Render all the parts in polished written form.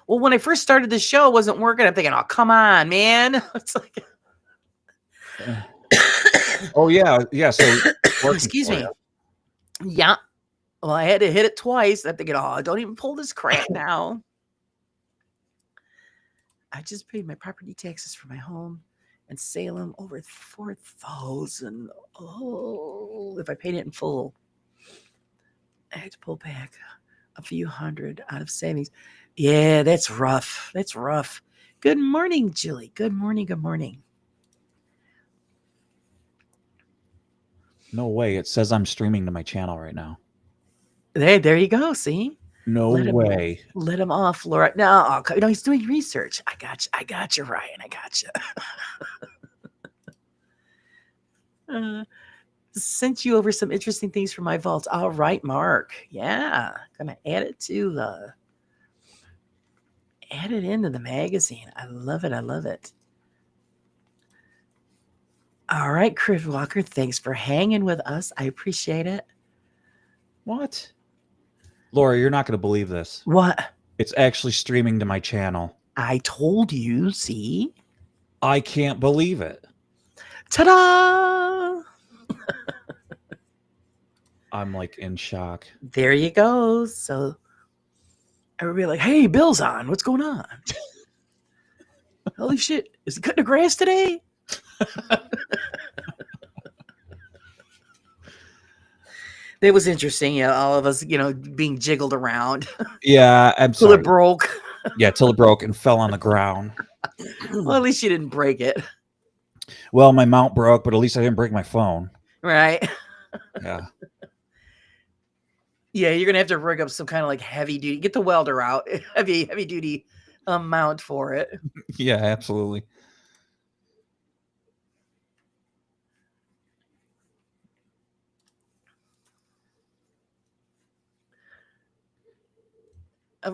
Well, when I first started the show, it wasn't working. I'm thinking, oh, come on, man. It's like, Oh yeah, yeah. So working excuse for you. me. Yeah. Well, I had to hit it twice. I'm thinking, oh, don't even pull this crap now. I just paid my property taxes for my home in Salem over 4,000. Oh, if I paid it in full, I had to pull back a few hundred out of savings. Yeah, that's rough. That's rough. Good morning, Julie. Good morning. Good morning. No way. It says I'm streaming to my channel right now. There you go. See, No let him way. let him off, Laura. No, no, he's doing research. I got you. I got you, Ryan. I got you. Sent you over some interesting things from my vault. All right, Mark. Yeah, gonna add it into the magazine. I love it. I love it. All right, Chris Walker. Thanks for hanging with us. I appreciate it. What? Laura, you're not going to believe this. What? It's actually streaming to my channel. I told you. See? I can't believe it. Ta-da! I'm like in shock. There you go. So everybody like, hey, Bill's on. What's going on? Holy shit. Is he cutting the grass today? It was interesting, all of us, being jiggled around. Yeah, I'm Till sorry. it broke. Yeah, till it broke and fell on the ground. Well, at least you didn't break it. Well, my mount broke, but at least I didn't break my phone. Right. Yeah. Yeah, you're gonna have to rig up some kind of like heavy duty. Get the welder out. Heavy duty mount for it. Yeah, absolutely.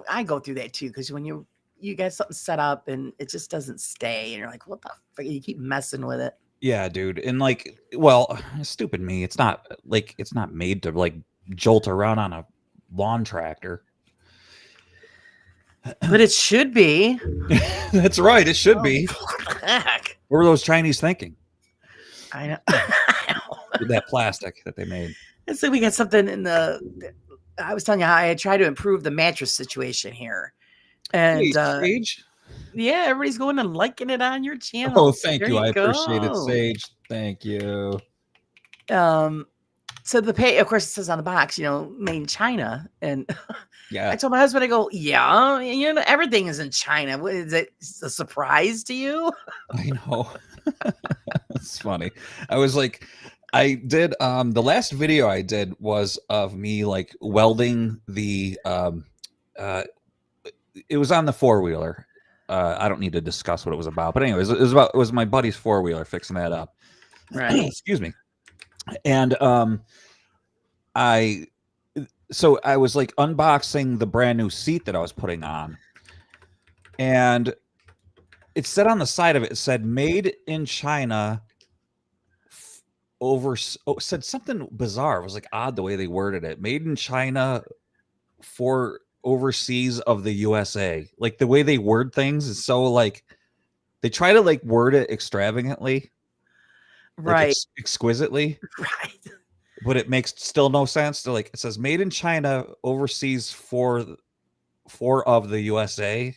I go through that too, because when you got something set up and it just doesn't stay, and you're like, what the fuck? You keep messing with it. Yeah, dude. And like, well, stupid me. It's not made to like jolt around on a lawn tractor. But it should be. That's right. It should be. Heck. What were those Chinese thinking? I know. With that plastic that they made. And so we got something in the. I was telling you how I tried to improve the mattress situation here, and Hey, Sage. yeah, everybody's going and liking it on your channel. Oh, thank you. I appreciate it, Sage. Thank you. So the pay, of course, it says on the box, made in China, and Yeah. I told my husband, I go, yeah, everything is in China. What is it? A surprise to you? I know. It's funny. I was like, I did the last video I did was of me like welding the it was on the four-wheeler. I don't need to discuss what it was about, but anyways, it was my buddy's four-wheeler, fixing that up. Right. Excuse me. And I was like unboxing the brand new seat that I was putting on, and it said on the side of it, said made in China. Said something bizarre. It was like odd the way they worded it. Made in China for overseas of the USA. Like the way they word things is so like they try to like word it extravagantly, right, like exquisitely, right. But it makes still no sense. To like it says made in China overseas for of the USA.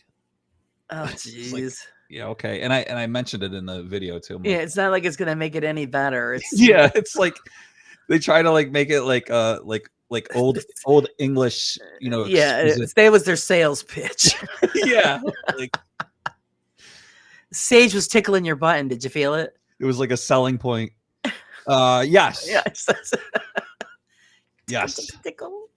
Oh jeez. Like, yeah, okay. And I mentioned it in the video too. Yeah, it's not like it's gonna make it any better. It's yeah, it's like they try to like make it like old English, Yeah, that was their sales pitch. Yeah. Like Sage was tickling your button. Did you feel it? It was like a selling point. Yes. Yes. Yes. Tickle.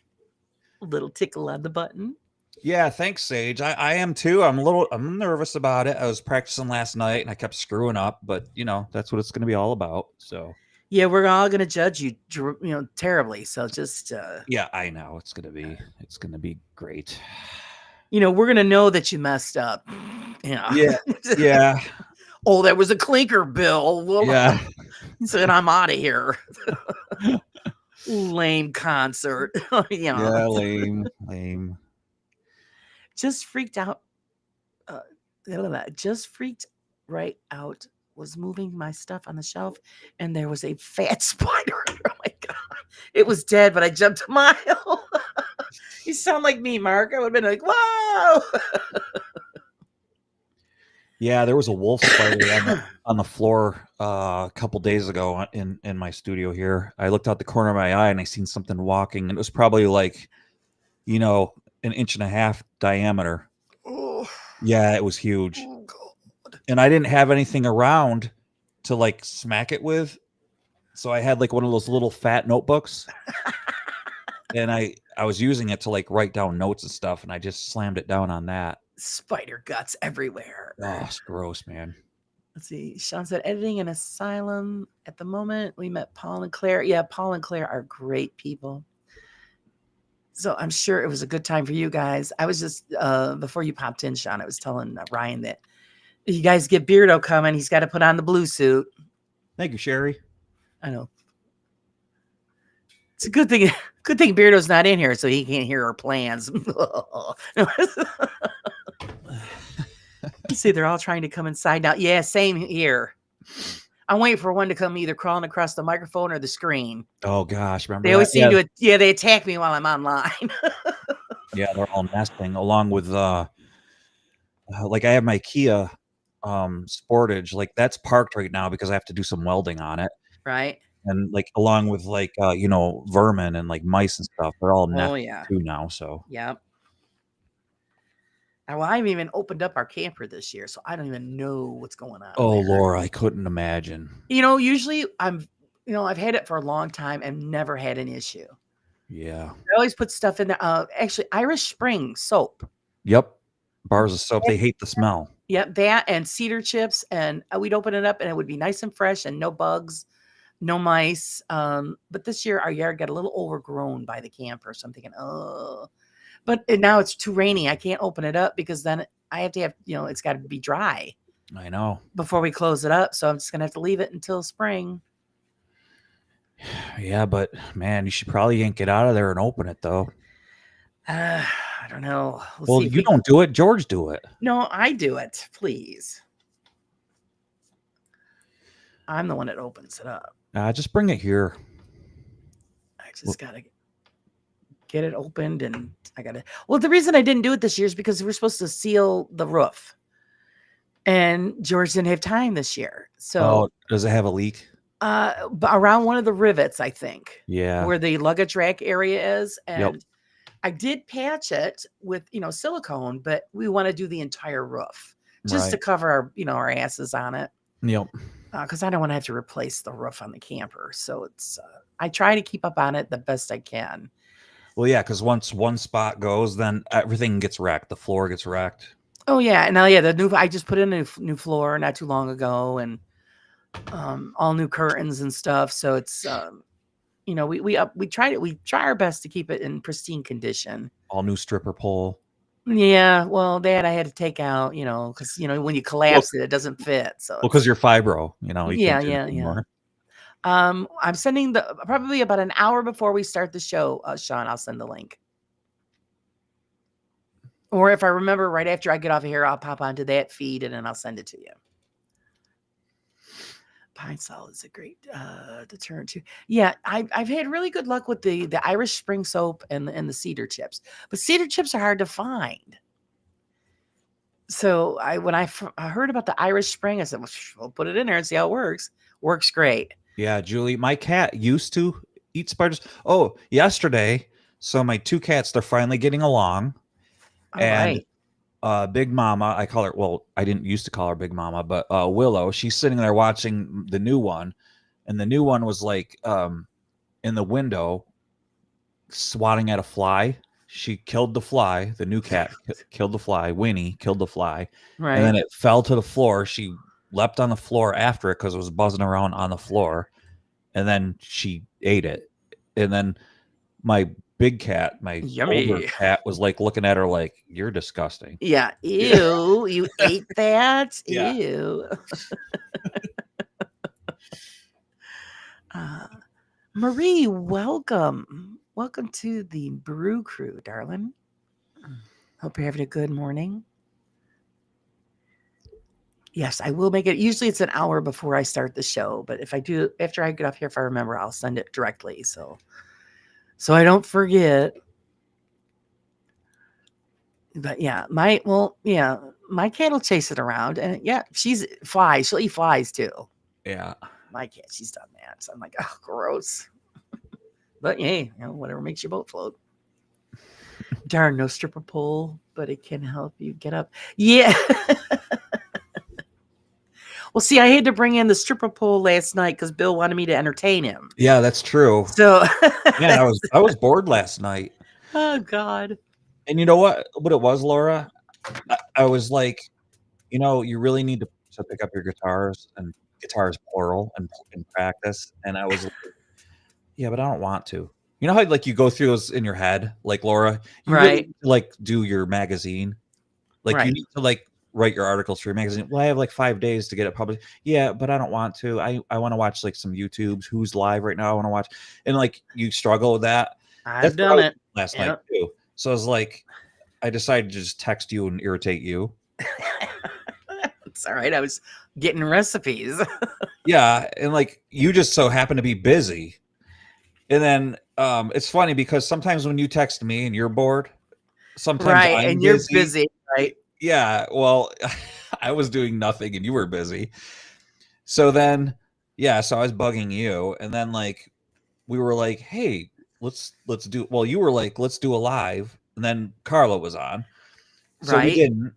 A little tickle on the button. Yeah, thanks, Sage. I am too. I'm nervous about it. I was practicing last night and I kept screwing up, but that's what it's going to be all about. So yeah, we're all going to judge you, terribly. So just yeah, I know it's going to be great. We're going to know that you messed up. Yeah. Yeah. Oh, that was a clinker, Bill. Well, yeah. He said, I'm out of here. Lame concert. Yeah, lame. Just freaked out uh, just freaked right out. Was moving my stuff on the shelf, and there was a fat spider. Oh my god! It was dead, but I jumped a mile. You sound like me, Mark. I would have been like, "Whoa!" Yeah, there was a wolf spider on the floor a couple days ago in my studio here. I looked out the corner of my eye and I seen something walking, and it was probably like, you know, an inch and a half diameter. Oh, Yeah, it was huge. oh god! And I didn't have anything around to like smack it with. So I had like one of those little fat notebooks, and I was using it to like write down notes and stuff, and I just slammed it down on that. Spider guts everywhere. Oh, it's gross, man. Let's see. Sean said editing an asylum at the moment. We met Paul and Claire. Yeah, Paul and Claire are great people. So I'm sure it was a good time for you guys. I was just before you popped in, Sean, I was telling Ryan that you guys get Beardo coming. He's got to put on the blue suit. Thank you, Sherry. I know. It's a good thing. Good thing Beardo's not in here, so he can't hear our plans. See, they're all trying to come inside now. Yeah, same here. I'm waiting for one to come either crawling across the microphone or the screen. Oh gosh, remember They that? always seem to. Yeah, they attack me while I'm online. Yeah, they're all nesting along with like I have my Kia Sportage, like that's parked right now because I have to do some welding on it. Right? And like along with like vermin and like mice and stuff, they're all Oh nesting yeah. too now. So Yep. Well, I haven't even opened up our camper this year, so I don't even know what's going on. oh there. Laura, I couldn't imagine. Usually I've had it for a long time and never had an issue. Yeah. I always put stuff in there. Actually, Irish Spring soap. Yep. Bars of soap, they hate the smell. Yep, that and cedar chips, and we'd open it up, and it would be nice and fresh, and no bugs, no mice. But this year our yard got a little overgrown by the camper, so I'm thinking, oh. But now it's too rainy. I can't open it up because then I have to have, it's got to be dry I know. before we close it up. So I'm just gonna have to leave it until spring. Yeah, but man, you should probably yank it out of there and open it though. I don't know. Well, you don't do it. George do it. No, I do it. Please. I'm the one that opens it up. Just bring it here. I just gotta get it opened, and I gotta. Well, the reason I didn't do it this year is because we were supposed to seal the roof, and George didn't have time this year. So, does it have a leak? around one of the rivets, I think. Yeah. Where the luggage rack area is, and Yep. I did patch it with silicone, but we want to do the entire roof just to cover our our asses on it. Yep. Because I don't want to have to replace the roof on the camper. So it's I try to keep up on it the best I can. Well, yeah, because once one spot goes, then everything gets wrecked. The floor gets wrecked. Oh yeah, and now I just put in a new floor not too long ago, and all new curtains and stuff. So it's we try our best to keep it in pristine condition. All new stripper pole. Yeah, well, that I had to take out, because when you collapse it doesn't fit. So because you're fibro, you yeah, can't do it yeah. anymore. I'm sending probably about an hour before we start the show, Sean. I'll send the link, or if I remember right after I get off of here, I'll pop onto that feed and then I'll send it to you. Pine Sol is a great deterrent too. Yeah, I've had really good luck with the Irish Spring soap and the cedar chips, but cedar chips are hard to find. So when I heard about the Irish Spring, I said, well, we'll put it in there and see how it works. Works great. Yeah, Julie, my cat used to eat spiders. Oh, yesterday, so my two cats, they're finally getting along. All and right. Big Mama, I call her, well, I didn't used to call her Big Mama, but Willow, she's sitting there watching the new one, and the new one was like in the window swatting at a fly. She killed the fly. The new cat killed the fly. Winnie killed the fly. Right. And then it fell to the floor. She leapt on the floor after it because it was buzzing around on the floor. And then she ate it. And then my big cat, my older cat, was like looking at her like, you're disgusting. Yeah. Ew. You ate that? Yeah. Ew. Marie, welcome. Welcome to the Brew crew, darling. Hope you're having a good morning. Yes, I will make it. Usually it's an hour before I start the show, but if I do after I get off here, if I remember, I'll send it directly. So I don't forget. But yeah, my cat will chase it around, and yeah, she's flies. She'll eat flies too. Yeah. My cat, she's done that. So I'm like, oh, gross. But hey, whatever makes your boat float. Darn, no stripper pole, but it can help you get up. Yeah. Well, see, I had to bring in the stripper pole last night because Bill wanted me to entertain him. Yeah, that's true. So, Man, I was bored last night. oh God, And you know what it was, Laura? I was like, you really need to pick up your guitars and guitars plural and practice. And I was like, yeah, but I don't want to. You know how like you go through those in your head, like Laura, you really right, need to, like do your magazine. Like you right. need to like write your articles for your magazine. Well, I have like 5 days to get it published. Yeah, but I don't want to. I want to watch like some YouTubes, who's live right now. I want to watch, and like you struggle with that. That's I've what I done was it. doing last night Yep. too. So I was like, I decided to just text you and irritate you. It's all right. I was getting recipes. Yeah, and like you just so happen to be busy. And then it's funny because sometimes when you text me and you're bored, sometimes Right. I'm And you're busy. busy. Right. Yeah, well, I was doing nothing and you were busy. So then, yeah, so I was bugging you, and then like we were like, hey, let's do. Well, you were like, let's do a live, and then Carla was on, so we Right. didn't.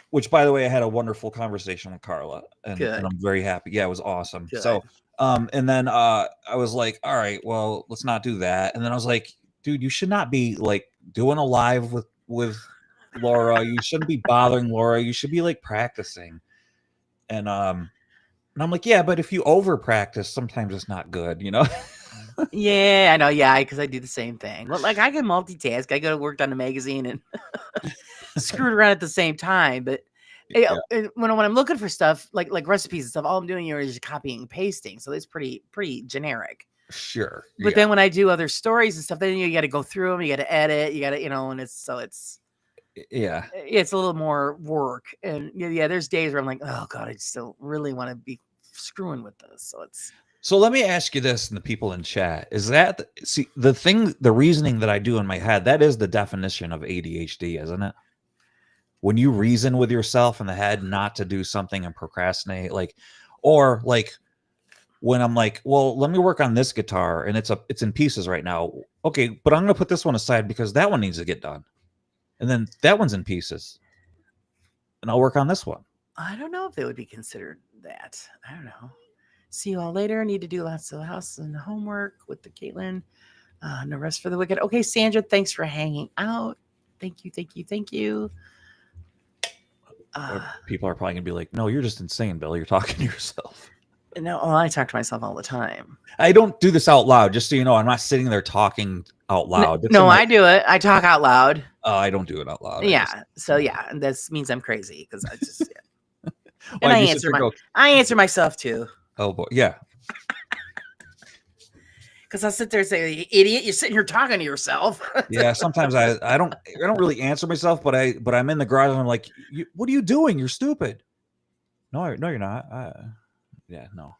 Which, by the way, I had a wonderful conversation with Carla, and Good. I'm very happy. Yeah, it was awesome. So, Good. and then I was like, all right, well, let's not do that. And then I was like, dude, you should not be like doing a live with Laura. You shouldn't be bothering Laura. You should be like practicing. And I'm like, yeah, but if you over practice, sometimes it's not good, you know? Yeah, I know. Yeah, because I do the same thing. Well, like I can multitask. I go to work on the magazine and screwed around at the same time. But Yeah, when I'm looking for stuff like recipes and stuff, all I'm doing here is copying and pasting. So it's pretty generic. sure. But Yeah. then when I do other stories and stuff, then you got to go through them. You got to edit. You got to and Yeah. it's a little more work. And yeah, there's days where I'm like, oh God, I just don't really want to be screwing with this. So it's So let me ask you this, and the people in chat, is that see the reasoning that I do in my head, that is the definition of ADHD, isn't it? When you reason with yourself in the head not to do something and procrastinate, like, or like when I'm like, well, let me work on this guitar and it's in pieces right now. Okay, but I'm gonna put this one aside because that one needs to get done. And then that one's in pieces. And I'll work on this one. I don't know if they would be considered that. I don't know. See you all later. Need to do lots of house and homework with the Caitlin. No rest for the wicked. Okay, Sandra, thanks for hanging out. Thank you, thank you, thank you. People are probably gonna be like, no, you're just insane, Bill. You're talking to yourself. No, I talk to myself all the time. I don't do this out loud, just so you know. I'm not sitting there talking out loud. No, I do it. I talk out loud. I don't do it out loud. Yeah. So yeah, and this means I'm crazy because I just and Why I do you sit answer there and go, I answer myself too. oh boy, yeah, Because I'll sit there and say, "You idiot, you're sitting here talking to yourself." yeah. Sometimes I don't really answer myself, but I'm in the garage and I'm like, what are you doing? You're stupid. No, you're not. Yeah, no.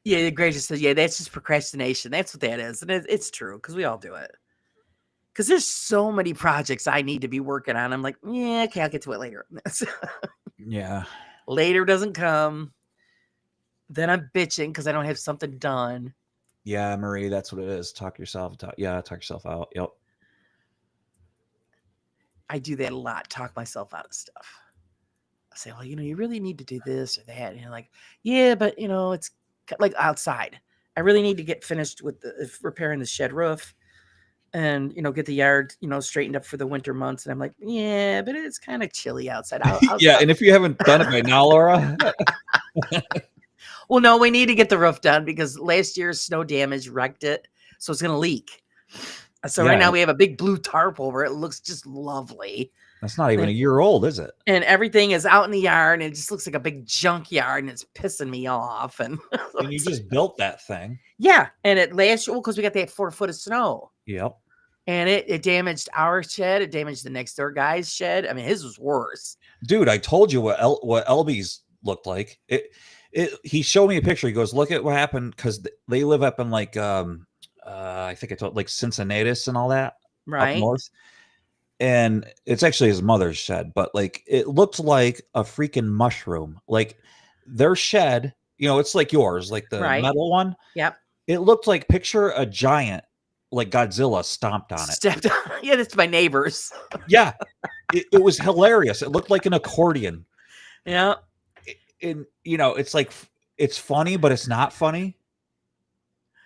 Yeah, Gray just said, yeah, that's just procrastination. That's what that is. And it's true because we all do it. Because there's so many projects I need to be working on. I'm like, yeah, okay, I'll get to it later. Yeah. Later doesn't come. Then I'm bitching because I don't have something done. Yeah, Marie, that's what it is. Talk yourself out. Yep. I do that a lot, talk myself out of stuff. I say, well, you really need to do this or that. And you're like, yeah, but, it's like outside. I really need to get finished with repairing the shed roof and, get the yard, straightened up for the winter months. And I'm like, yeah, but it's kind of chilly outside. Yeah, and if you haven't done it by now, Laura. Well, no, we need to get the roof done because last year's snow damage wrecked it. So it's going to leak. So right now we have a big blue tarp over it. It looks just lovely. That's not even a year old, is it? And everything is out in the yard and it just looks like a big junkyard and it's pissing me off. And And you just built that thing. yeah. And it last year, because we got that 4 foot of snow. Yep. And it damaged our shed. It damaged the next door guy's shed. I mean, his was worse. Dude, I told you what LB's looked like. He showed me a picture. He goes, "Look at what happened," because they live up in like I think I told like Cincinnati and all that up Right? north. And it's actually his mother's shed, but like it looked like a freaking mushroom. Like their shed, it's like yours, like the Right. metal one. Yep. It looked like picture a giant like Godzilla stomped on it. Stepped on. Yeah, that's my neighbors. Yeah, it was hilarious. It looked like an accordion. Yeah. And it's like it's funny, but it's not funny.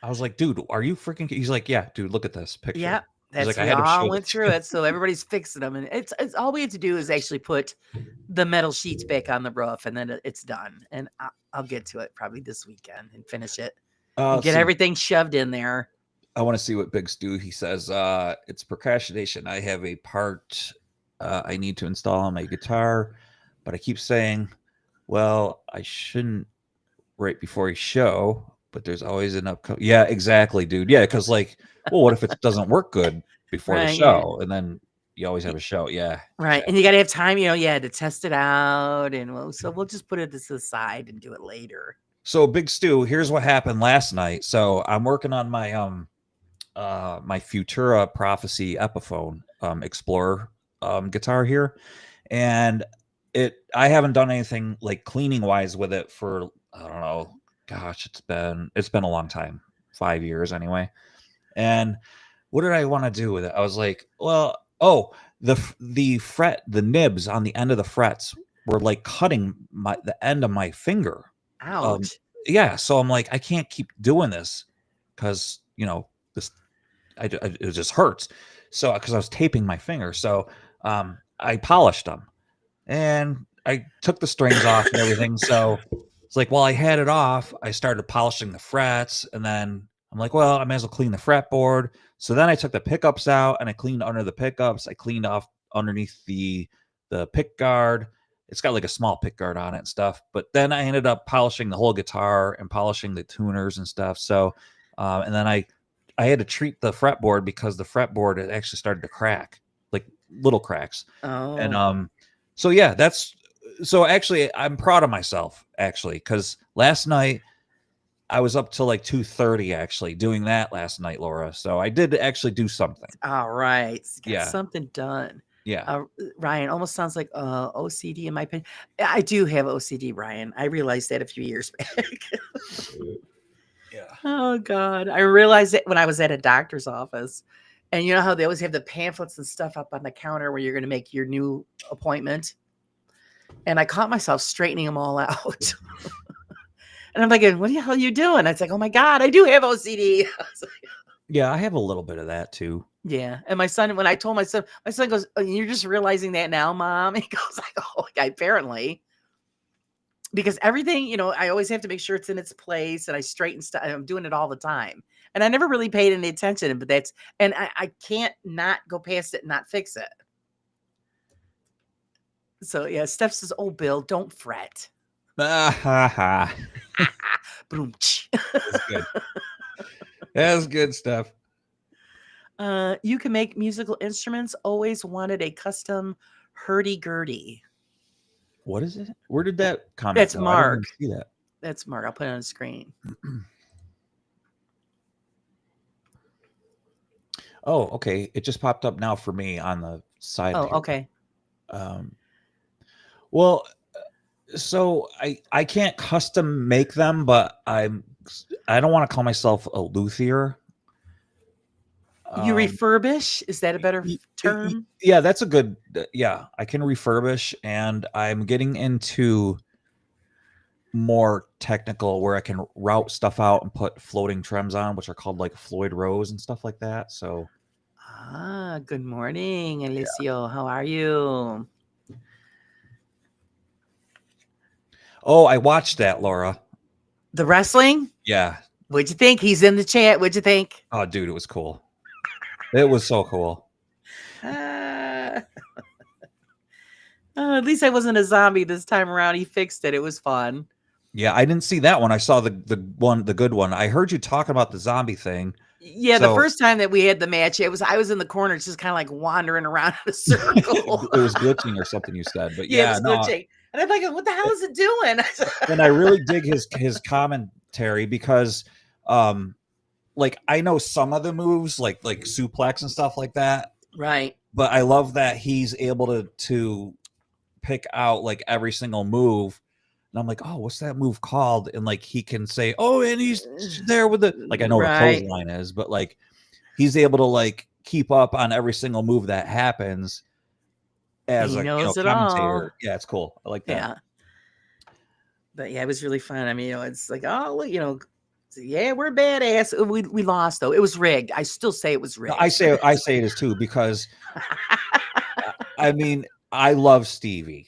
I was like, dude, are you freaking? He's like, yeah, dude, look at this picture. Yeah. He's That's like, I we had to all show went this to through you. it. So everybody's fixing them. And it's all we have to do is actually put the metal sheets back on the roof and then it's done. And I'll get to it probably this weekend and finish it and Let's get see. everything shoved in there. I want to see what Big Stu he says. It's procrastination. I have a part I need to install on my guitar, but I keep saying, well, I shouldn't right before a show, but there's always an upcoming. Yeah, exactly, dude. Yeah, because like, well, what if it doesn't work good before the Right. Yeah. show, and then you always have a show? Yeah, Right. exactly. And you got to have time, to test it out. And so we'll just put it to the side and do it later. So Big Stu, here's what happened last night. So I'm working on my my Futura Prophecy Epiphone Explorer guitar here, and I haven't done anything like cleaning wise with it for I don't know, gosh, it's been a long time, 5 years anyway. And what did I want to do with it? I was like, well, the nibs on the end of the frets were like cutting the end of my finger. Um, Ouch. yeah, so I'm like, I can't keep doing this because this it just hurts. So because I was taping my finger, so I polished them and I took the strings off and everything. So it's like while I had it off, I started polishing the frets, and then I'm like, well, I may as well clean the fretboard. So then I took the pickups out and I cleaned under the pickups. I cleaned off underneath the pick guard. It's got like a small pick guard on it and stuff. But then I ended up polishing the whole guitar and polishing the tuners and stuff. So and then I had to treat the fretboard because the fretboard had actually started to crack, like little cracks. And Oh. so yeah, so actually I'm proud of myself actually because last night I was up till like 2:30 actually doing that last night, Laura. So I did actually do something. All right. Got Yeah. something done. Yeah. Ryan, almost sounds like OCD in my opinion. I do have OCD, Ryan. I realized that a few years back. Yeah. Oh God. I realized it when I was at a doctor's office. And you know how they always have the pamphlets and stuff up on the counter where you're going to make your new appointment? And I caught myself straightening them all out. And I'm thinking, what the hell are you doing? It's like, oh my God, I do have OCD. Yeah, I have a little bit of that too. Yeah. And my son, when I told my son goes, oh, you're just realizing that now, Mom? He goes like, oh, apparently. Because everything, I always have to make sure it's in its place and I straighten stuff. I'm doing it all the time. And I never really paid any attention, but and I can't not go past it and not fix it. So yeah, Steph says, oh, Bill, don't fret. Ah, ha, ha. Boom. That's good. That's good stuff. You can make musical instruments. Always wanted a custom hurdy-gurdy. What is it? Where did that comment That's go? I didn't Mark. even see that. That's Mark. I'll put it on the screen. Oh, okay. It just popped up now for me on the side. Oh, here. okay. Well, so I can't custom make them, but I don't want to call myself a luthier. You refurbish? Is that a better term? Yeah, that's a good. Yeah, I can refurbish, and I'm getting into more technical where I can route stuff out and put floating trims on, which are called like Floyd Rose and stuff like that. So, good morning, Alicio. How are you? Oh, I watched that, Laura. The wrestling? Yeah. What'd you think? He's in the chat. What'd you think? Oh, dude, it was cool. It was so cool. At least I wasn't a zombie this time around. He fixed it. It was fun. Yeah, I didn't see that one. I saw the good one. I heard you talking about the zombie thing. Yeah, the So first time that we had the match, I was in the corner, just kind of like wandering around in a circle. it was glitching or something you said, but Yeah, it yeah, was no. glitching, and I'm like, "What the hell is it doing?" And I really dig his commentary because like I know some of the moves like suplex and stuff like that, Right. but I love that he's able to pick out like every single move. And I'm like, oh, what's that move called? And like he can say, oh, and he's there with the like I know what a Right. clothesline is, but like he's able to like keep up on every single move that happens as He a knows it all. commentator. Yeah, it's cool. I like that. Yeah. But yeah, it was really fun. I mean, it's like, oh, look, yeah, we're badass. We lost though. It was rigged. I still say it was No, rigged. I say it is too because I mean I love Stevie.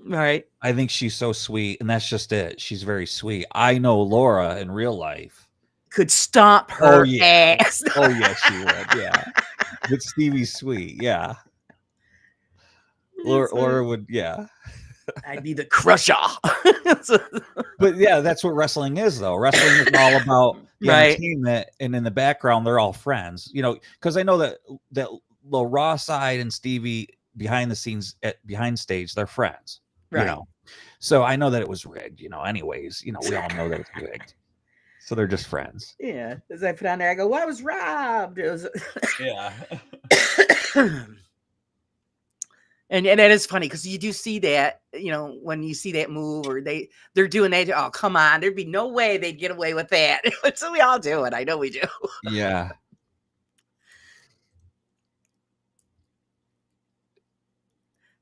Right. I think she's so sweet, and that's just it. She's very sweet. I know Laura in real life. Could stomp Oh her yeah. ass. Oh yeah, she would. Yeah. But Stevie's sweet. Yeah. Laura would, yeah. I'd be the crusher. But yeah, that's what wrestling is though. Wrestling is all about the Right. entertainment, and in the background they're all friends. Because I know that the Raw side and Stevie behind the scenes behind stage, they're friends. Right. So I know that it was rigged, anyways, we all know that it's rigged. So they're just friends. Yeah. As I put on there, I go, well, I was robbed. It was Yeah. and that is funny because you do see that, when you see that move or they're doing that. Oh, come on. There'd be no way they'd get away with that. So we all do it. I know we do. Yeah.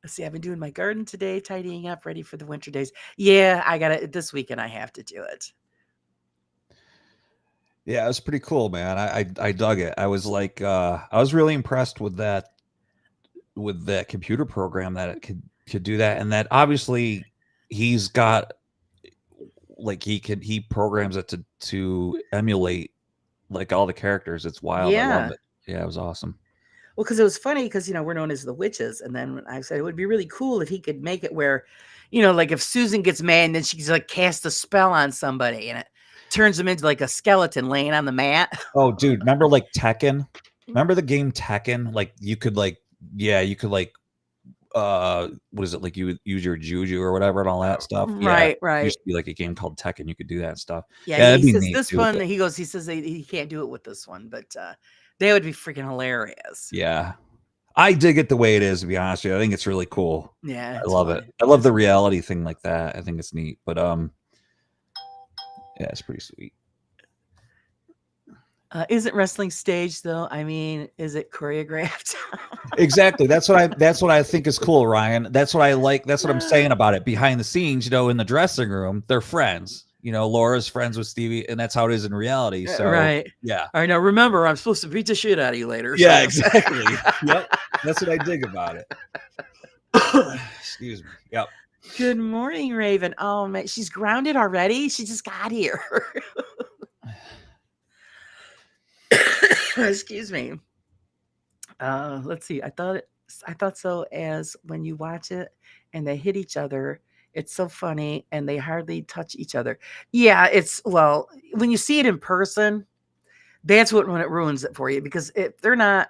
Let's see, I've been doing my garden today, tidying up, ready for the winter days. Yeah, I got it this weekend. I have to do it. Yeah, it was pretty cool, man. I dug it. I was like I was really impressed with that computer program that it could do that, and that obviously he's got like he programs it to emulate like all the characters. It's wild. I love Yeah. it. Yeah, it was awesome. Well, because it was funny because, we're known as the witches. And then I said it would be really cool if he could make it where, like if Susan gets mad and then she's like cast a spell on somebody and it turns them into like a skeleton laying on the mat. Oh, dude, remember like Tekken? Remember the game Tekken? Like you could like what is it, like you would use your juju or whatever and all that stuff. Yeah, Right, it used right. to be like a game called Tekken. You could do that stuff. Yeah, Yeah, he that'd be says neat this too. one, But he says he can't do it with this one, but they would be freaking hilarious. yeah, I dig it the way it is. To be honest with you, I think it's really cool. Yeah, I it's love it. fun. I love the reality thing like that. I think it's neat. But yeah, it's pretty sweet. Isn't wrestling staged though? I mean, is it choreographed? Exactly. That's what I think is cool, Ryan. That's what I like. That's what I'm saying about it. Behind the scenes, in the dressing room, they're friends. Laura's friends with Stevie, and that's how it is in reality. So Right. yeah. All right, now remember, I'm supposed to beat the shit out of you later. Yeah, So. exactly. Yep. That's what I dig about it. Excuse me. Yep. Good morning, Raven. Oh man, she's grounded already. She just got here. Excuse me. Let's see. I thought so. As when you watch it and they hit each other, it's so funny and they hardly touch each other. Yeah, when you see it in person, that's when it ruins it for you because if they're not,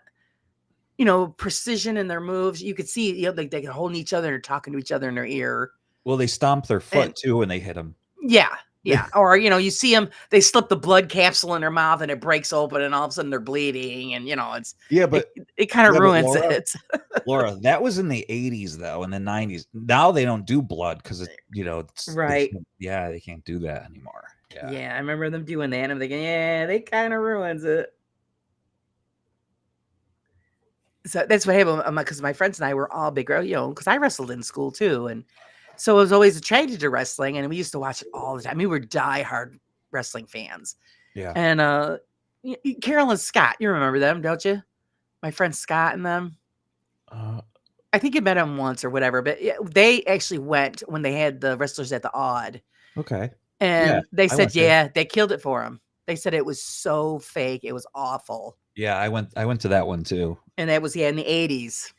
precision in their moves, you could see, they're holding each other and talking to each other in their ear. Well, they stomp their foot And too when they hit him. yeah, yeah. Or, you see them, they slip the blood capsule in their mouth and it breaks open and all of a sudden they're bleeding and, it kind of ruins it. Laura, that was in the 80s though, in the 90s. Now they don't do blood because Right. they can't do that anymore. Yeah, I remember them doing that and I'm thinking, yeah, they kind of ruins it. So that's what happened because my friends and I were all big, because I wrestled in school too. And so I was always attracted to wrestling and we used to watch it all the time. We were diehard wrestling fans. Yeah. And Carol and Scott, you remember them, don't you? My friend Scott and them. I think you met them once or whatever, but they actually went when they had the wrestlers at the Odd. Okay. And they said, there. they killed it for them. They said it was so fake. It was awful. Yeah, I went to that one too. And that was, in the 80s.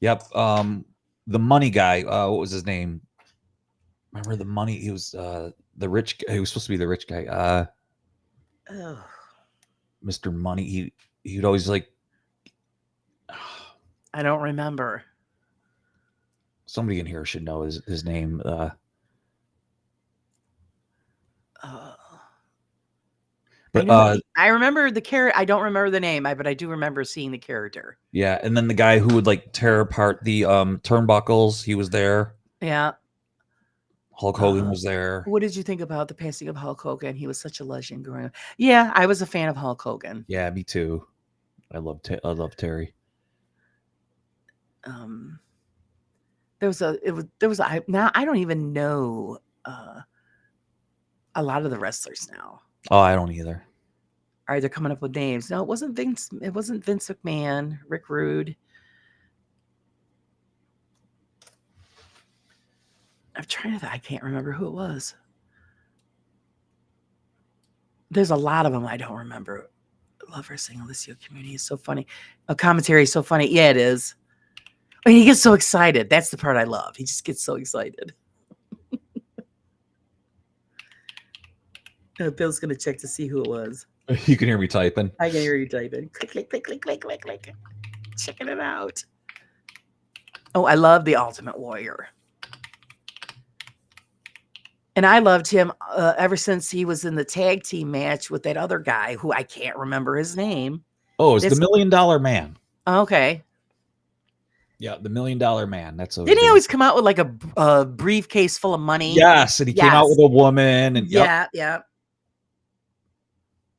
Yep. The money guy, what was his name? Remember the money? He was the the rich guy. He was supposed to be the rich guy. Oh, Mr. Money. He'd always like. I don't remember. Somebody in here should know his name. Uh, But I remember the character. I don't remember the name, but I do remember seeing the character. yeah, and then the guy who would like tear apart the turnbuckles, he was there. Yeah. Hulk Hogan was there. What did you think about the passing of Hulk Hogan? He was such a legend growing up. Yeah, I was a fan of Hulk Hogan. Yeah, me too. I love Terry. Now I don't even know a lot of the wrestlers now. Oh, I don't either. All right, they're coming up with names. No, it wasn't Vince. It wasn't Vince McMahon, Rick Rude. I'm trying to think. I can't remember who it was. There's a lot of them I don't remember. I love wrestling. Alicia community is so funny. A commentary is so funny. Yeah, it is. I mean, he gets so excited. That's the part I love. He just gets so excited. Bill's gonna check to see who it was. You can hear me typing. I can hear you typing. Click, click, click, click, click, click, click. Checking it out. Oh, I love the Ultimate Warrior. And I loved him ever since he was in the tag team match with that other guy who I can't remember his name. Oh, it's the $1 Million Man. Okay. Yeah, the $1 Million Man. That's Didn't he always come out with like a briefcase full of money? Yes, and he came out with a woman. And yeah.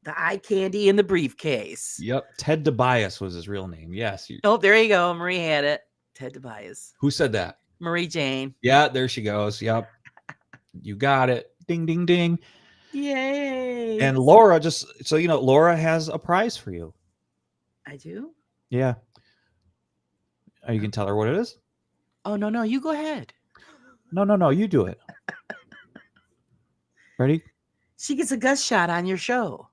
The eye candy in the briefcase. Yep. Ted DeBias was his real name. Yes. Oh, there you go. Marie had it. Ted DeBias. Who said that? Marie Jane. Yeah, there she goes. Yep. You got it. Ding, ding, ding. Yay. And Laura, just so you know, Laura has a prize for you. I do? Yeah. You can tell her what it is? Oh, no. You go ahead. No. You do it. Ready? She gets a gust shot on your show.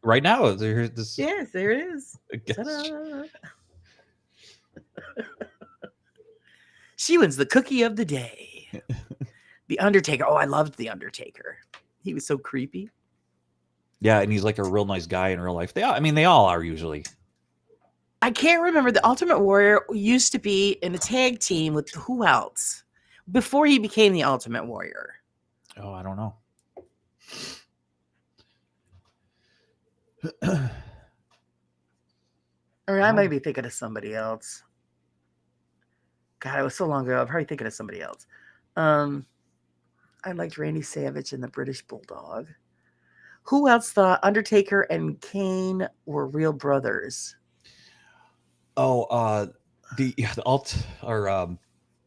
Right now, there's this. Yes, there it is. She wins the cookie of the day. The Undertaker. Oh, I loved The Undertaker. He was so creepy. Yeah, and he's like a real nice guy in real life. They all are usually. I can't remember. The Ultimate Warrior used to be in a tag team with who else? Before he became the Ultimate Warrior. Oh, I don't know. Or I might be thinking of somebody else. God, it was so long ago. I'm probably thinking of somebody else. I liked Randy Savage and the British Bulldog. Who else thought Undertaker and Kane were real brothers? Oh,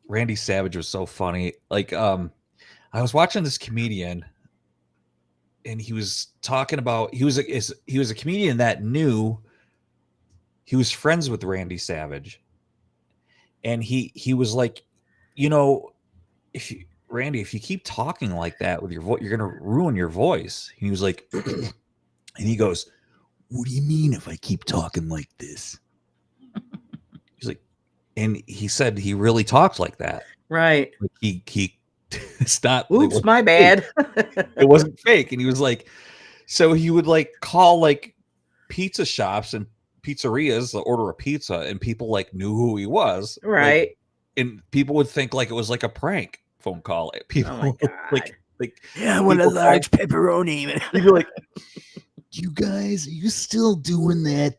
Randy Savage was so funny. Like, I was watching this comedian, and he was talking about he was a comedian that knew he was friends with Randy Savage, and he was like, you know, if you keep talking like that with your voice, you're gonna ruin your voice. And he was like, and he goes, "What do you mean if I keep talking like this?" He's like, and he said he really talked like that. Right. Like he it's not. Oops, my bad. It wasn't fake. And he was like, so he would like call like pizza shops and pizzerias to order a pizza, and people like knew who he was. Right. Like, and people would think like it was like a prank phone call. People oh my God. like yeah, I want a large pepperoni. You'd be like, you guys, are you still doing that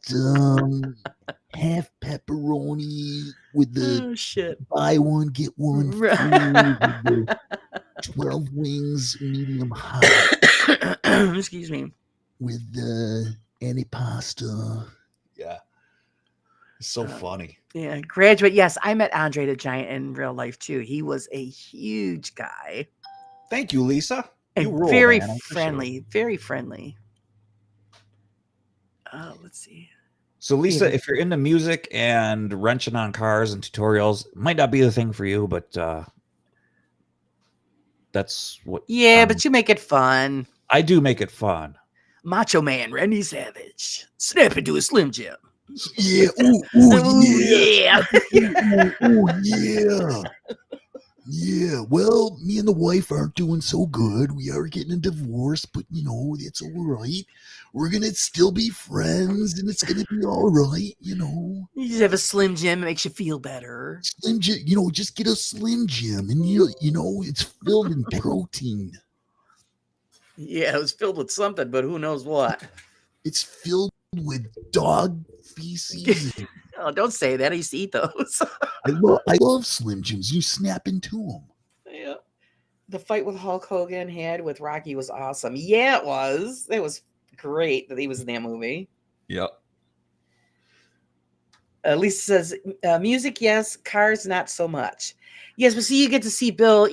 half pepperoni with the buy one get one free, with the 12 wings medium hot? Excuse me. With the antipasta. Yeah. It's so funny. Yeah, Graduate. Yes, I met Andre the Giant in real life too. He was a huge guy. Thank you, Lisa. You And rule, very man. friendly. Very friendly. Let's see. So, Lisa, if you're into music and wrenching on cars and tutorials, it might not be the thing for you, but that's what. Yeah, but you make it fun. I do make it fun. Macho Man, Randy Savage, snap into a Slim Jim. Yeah. Ooh, yeah. Ooh, yeah. Yeah, well, me and the wife aren't doing so good. We are getting a divorce, but it's all right. We're gonna still be friends, and it's gonna be all right. You just have a Slim Jim. It makes you feel better. Slim Jim, just get a Slim Jim, and it's filled in protein. Yeah, it was filled with something, but who knows what. It's filled with dog feces. Oh, don't say that. I used to eat those. I love Slim Jims. You snap into them. Yeah. The fight with Hulk Hogan had with Rocky was awesome. Yeah, it was. It was great that he was in that movie. Yep. Lisa says, music, yes. Cars, not so much. Yes, but see, you get to see Bill,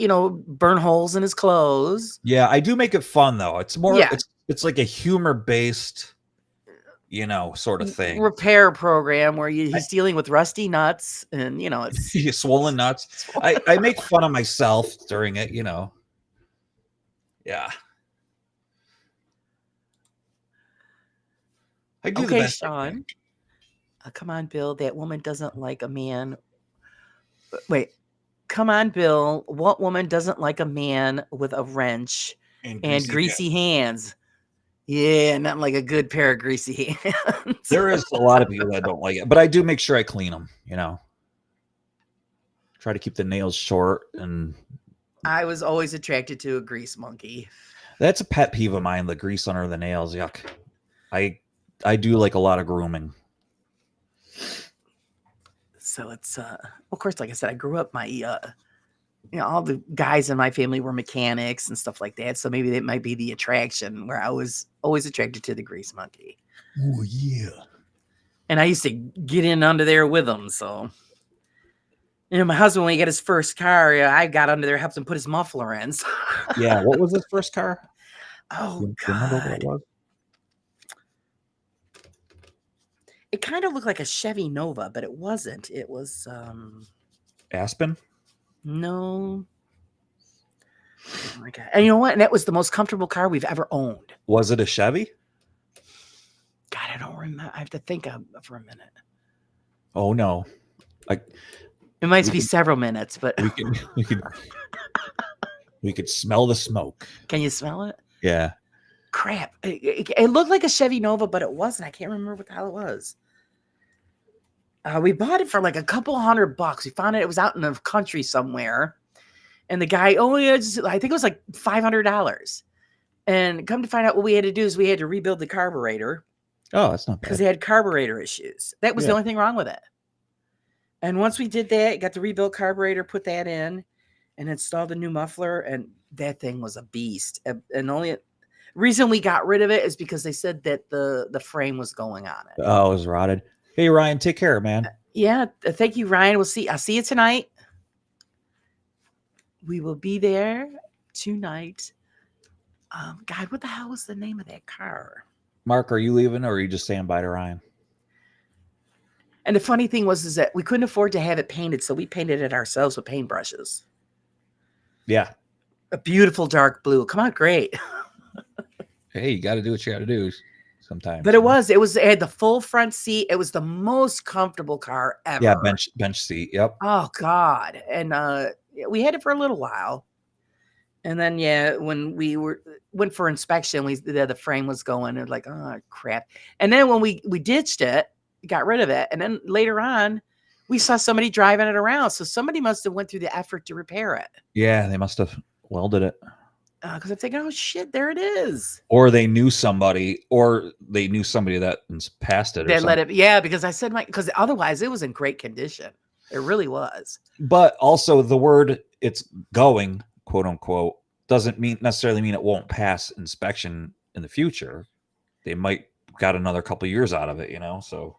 burn holes in his clothes. Yeah, I do make it fun though. It's more. Yeah. It's like a humor based, sort of thing. Repair program where he's dealing with rusty nuts and it's swollen nuts. I make fun of myself during it. Yeah. I do the okay, best I can. Sean. Come on, Bill. That woman doesn't like a man. Wait. Come on, Bill. What woman doesn't like a man with a wrench and greasy hands? Yeah, not like a good pair of greasy hands. There is a lot of people that don't like it, but I do make sure I clean them. Try to keep the nails short, and I was always attracted to a grease monkey. That's a pet peeve of mine. The grease under the nails. Yuck. I do like a lot of grooming. So it's of course, like I said, I grew up all the guys in my family were mechanics and stuff like that. So maybe that might be the attraction where I was always attracted to the grease monkey. Oh yeah. And I used to get in under there with him. So my husband, when he got his first car, I got under there, helped him put his muffler in. So. Yeah. What was his first car? Oh, Do you remember what it was? It kind of looked like a Chevy Nova, but it wasn't. It was Aspen? No. Oh my God. And you know what? And that was the most comfortable car we've ever owned. Was it a Chevy? God, I don't remember. I have to think for a minute. Oh no. It might be several minutes, but we could smell the smoke. Can you smell it? Yeah. Crap. It looked like a Chevy Nova, but it wasn't. I can't remember what the hell it was. We bought it for like a couple $100. We found it. It was out in the country somewhere. And the guy, I think it was like $500. And come to find out, what we had to do is we had to rebuild the carburetor. Oh, that's not bad. Because they had carburetor issues. That was the only thing wrong with it. And once we did that, got the rebuilt carburetor, put that in, and installed a new muffler. And that thing was a beast. And the only reason we got rid of it is because they said that the frame was going on it. Oh, it was rotted. Hey, Ryan, take care, man. Yeah. Thank you, Ryan. I'll see you tonight. We will be there tonight. God, what the hell was the name of that car? Mark, are you leaving or are you just saying bye to Ryan? And the funny thing is that we couldn't afford to have it painted, so we painted it ourselves with paintbrushes. Yeah. A beautiful dark blue. Come on, great. Hey, you got to do what you got to do sometimes. But it had the full front seat. It was the most comfortable car ever. Yeah, bench seat. Yep. Oh God. And we had it for a little while. And then when we went for inspection, the frame was going, and like, oh crap. And then when we ditched it, got rid of it, and then later on, we saw somebody driving it around. So somebody must have went through the effort to repair it. Yeah, they must have welded it. Because I'm thinking, oh shit, there it is. Or they knew somebody, that passed it. They let it. Yeah, because I said because otherwise it was in great condition. It really was. But also the word "it's going," quote unquote, doesn't necessarily mean it won't pass inspection in the future. They might got another couple of years out of it, So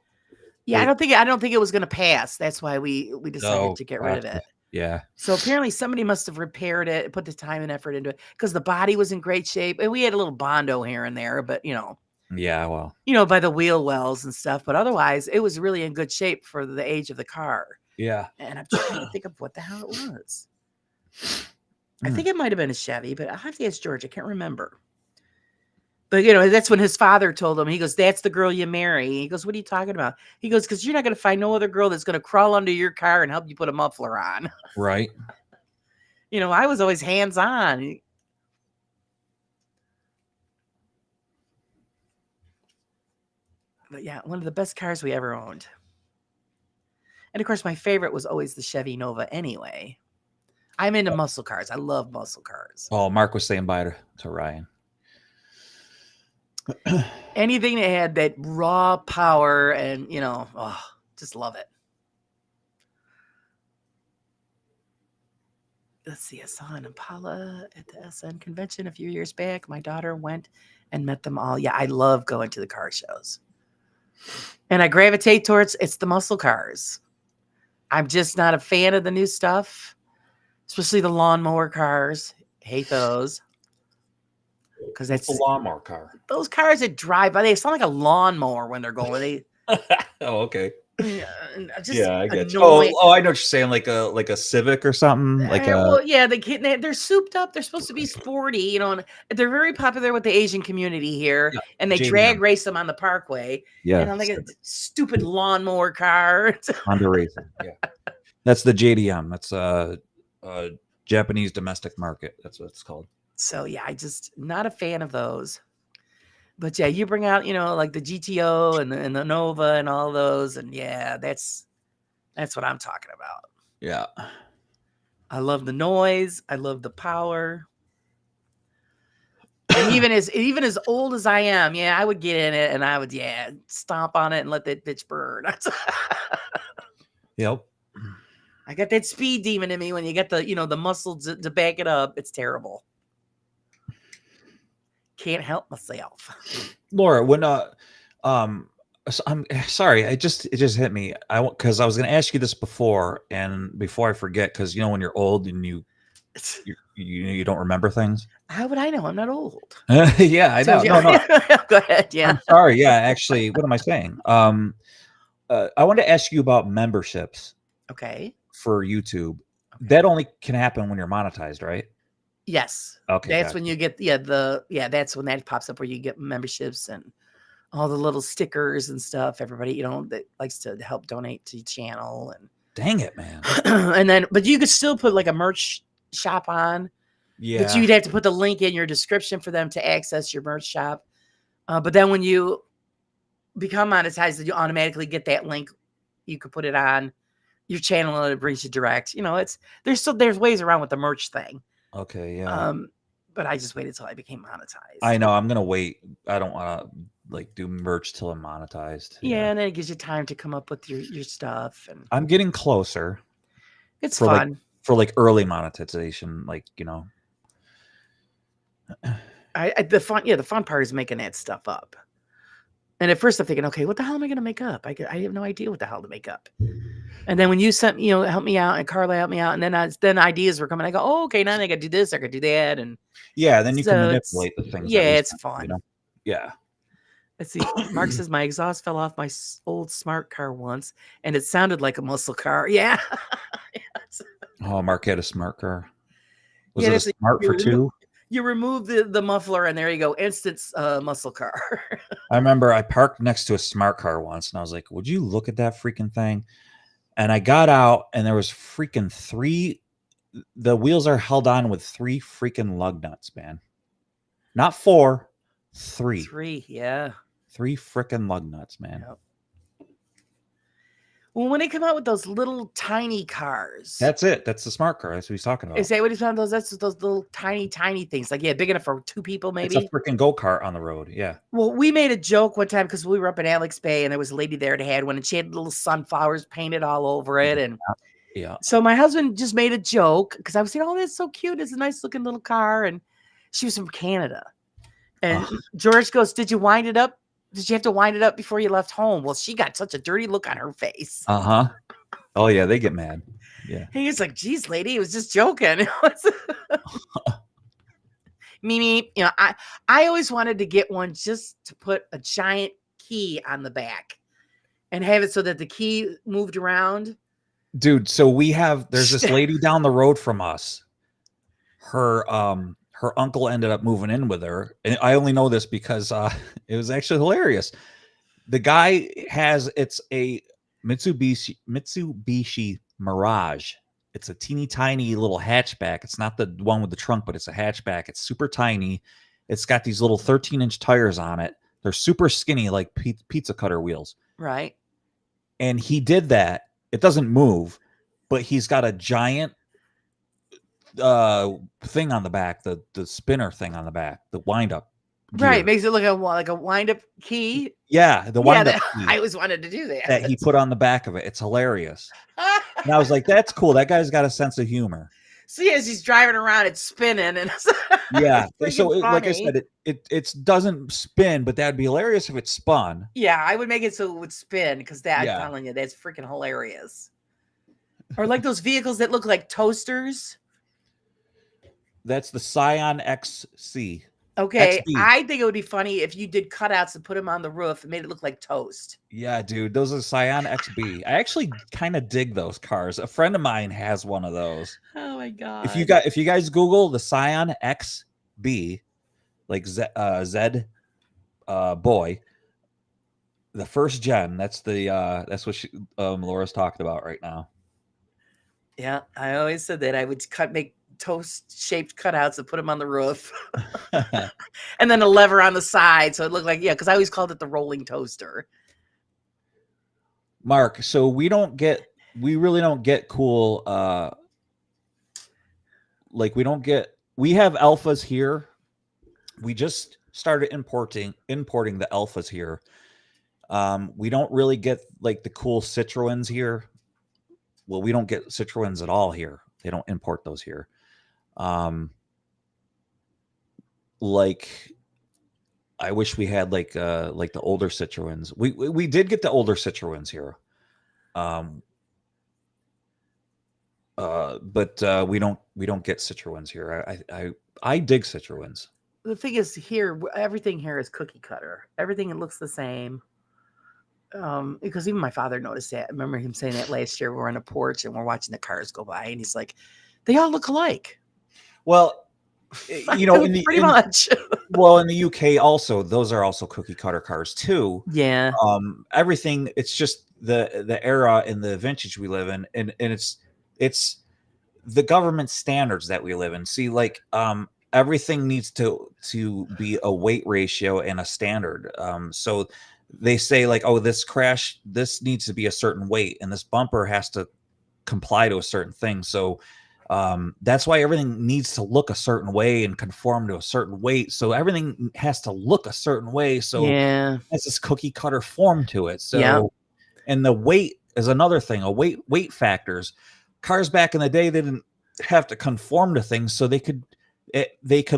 yeah, I don't think it was going to pass. That's why we decided to get rid of it. Yeah. So apparently somebody must have repaired it, put the time and effort into it, because the body was in great shape, and we had a little Bondo here and there, but Yeah, well. by the wheel wells and stuff. But otherwise, it was really in good shape for the age of the car. Yeah. And I'm trying to think of what the hell it was. I think it might have been a Chevy, but I'll have to ask George. I can't remember. But, that's when his father told him, he goes, that's the girl you marry. He goes, what are you talking about? He goes, because you're not going to find no other girl that's going to crawl under your car and help you put a muffler on. Right. I was always hands on. But yeah, one of the best cars we ever owned. And of course, my favorite was always the Chevy Nova anyway. I'm into muscle cars. I love muscle cars. Oh, Mark was saying bye to Ryan. Anything that had that raw power and, just love it. Let's see, I saw an Impala at the SN convention a few years back. My daughter went and met them all. Yeah, I love going to the car shows. And I gravitate towards it's the muscle cars. I'm just not a fan of the new stuff, especially the lawnmower cars. Hate those. Because that's a lawnmower car. Those cars that drive by, they sound like a lawnmower when they're going. Oh, okay. Yeah, I get you. Annoying. Oh, I know what you're saying, like a Civic or something. They're souped up. They're supposed to be sporty, and they're very popular with the Asian community here. Yeah, and they drag race them on the parkway. Yeah, and I'm like a stupid lawnmower car. Honda racing. Yeah, that's the JDM. That's Japanese domestic market. That's what it's called. So yeah, I just not a fan of those. But yeah, you bring out, like the GTO and the Nova and all those, and yeah, that's what I'm talking about. Yeah. I love the noise. I love the power. And even as old as I am, yeah, I would get in it and I would, stomp on it and let that bitch burn. Yep. I got that speed demon in me when you get the muscles to back it up. It's terrible. Can't help myself. Laura, when I'm sorry, it just hit me. Because I was going to ask you this before, and before I forget, because when you're old and you don't remember things. How would I know? I'm not old. Yeah, I know. No. Go ahead. Yeah. I'm sorry. Yeah, actually, what am I saying? I wanted to ask you about memberships. Okay. For YouTube, that only can happen when you're monetized, right? Yes. Okay. That's when you get that's when that pops up where you get memberships and all the little stickers and stuff. Everybody, that likes to help donate to your channel. And dang it, man. But you could still put like a merch shop on. Yeah. But you'd have to put the link in your description for them to access your merch shop. But then when you become monetized, you automatically get that link. You could put it on your channel and it brings you direct. There's ways around with the merch thing. Okay, yeah. But I just waited till I became monetized. I know. I'm gonna wait. I don't want to do merch till I'm monetized. Yeah, and then it gives you time to come up with your stuff. And I'm getting closer. It's fun for early monetization. The fun part is making that stuff up. And at first I'm thinking, okay, what the hell am I going to make up? I have no idea what the hell to make up. And then when you sent, help me out, and Carla helped me out, and then ideas were coming. I go, oh, okay, now I got to do this, I got to do that, and then you can manipulate the things. Yeah, it's fun. Yeah. Let's see. Mark says my exhaust fell off my old smart car once, and it sounded like a muscle car. Yeah. Oh, Mark had a smart car. Was it a smart for two? You remove the muffler, and there you go. Instant muscle car. I remember I parked next to a smart car once, and I was like, would you look at that freaking thing? And I got out, and there was freaking the wheels are held on with 3 freaking lug nuts, man. Not 4, 3. 3, yeah. 3 freaking lug nuts, man. Yep. Well, when they come out with those little tiny cars. That's it. That's the smart car. That's what he's talking about. Is that what he's talking about? That's those little tiny things. Big enough for 2 people, maybe. It's a freaking go-kart on the road. Yeah. Well, we made a joke one time because we were up in Alex Bay and there was a lady there that had one and she had little sunflowers painted all over it. And yeah. So my husband just made a joke because I was saying, oh, that's so cute. It's a nice looking little car. And she was from Canada. And George goes, did you wind it up? Did you have to wind it up before you left home? Well, she got such a dirty look on her face. Uh-huh. Oh, yeah, they get mad. Yeah. He was like, geez, lady, he was just joking. Mimi, I always wanted to get one just to put a giant key on the back and have it so that the key moved around. Dude, so there's this lady down the road from us. Her uncle ended up moving in with her. And I only know this because it was actually hilarious. The guy it's a Mitsubishi Mirage. It's a teeny tiny little hatchback. It's not the one with the trunk, but it's a hatchback. It's super tiny. It's got these little 13-inch tires on it. They're super skinny, like pizza cutter wheels. Right. And he did that. It doesn't move, but he's got a giant thing on the back, the spinner thing on the back, the wind up gear. Right. Makes it look like a wind up key. Yeah, the wind up key I always wanted to do that he put on the back of it. It's hilarious. And I was like, that's cool. That guy's got a sense of humor. See, as he's driving around, it's spinning, and yeah. it's So, like I funny. said, it doesn't spin, but that'd be hilarious if it spun. Yeah, I would make it so it would spin because I'm Yeah. telling you, that's freaking hilarious. Or like those vehicles that look like toasters. That's the Scion XC. Okay, XB. I think it would be funny if you did cutouts and put them on the roof and made it look like toast. Yeah, dude, those are Scion XB. I actually kind of dig those cars. A friend of mine has one of those. Oh my god! If you guys Google the Scion XB, like Z boy, the first gen. That's what Laura's talking about right now. Yeah, I always said that I would make toast shaped cutouts and put them on the roof, and then a lever on the side so it looked like because I always called it the rolling toaster. Mark, so we really don't get cool. We have alphas here. We just started importing the alphas here. We don't really get like the cool Citroens here. Well, we don't get Citroens at all here. They don't import those here. Like I wish we had like the older Citroens. We did get the older Citroens here. But we don't get Citroens here. I dig Citroens. The thing is, here everything here is cookie cutter. Everything looks the same. Because even my father noticed that. I remember him saying that last year. We're on a porch and we're watching the cars go by, and he's like, "They all look alike." Well, you know, pretty much. Well, in the UK, also those are also cookie cutter cars too. Yeah. Everything. It's just the era and the vintage we live in, and it's the government standards that we live in. See, like everything needs to be a weight ratio and a standard. So they say like, oh, this needs to be a certain weight, and this bumper has to comply to a certain thing. So that's why everything needs to look a certain way and conform to a certain weight. So everything has to look a certain way. So yeah, it's this cookie cutter form to it. So yeah. And the weight is another thing. Weight factors. Cars back in the day, they didn't have to conform to things, so they could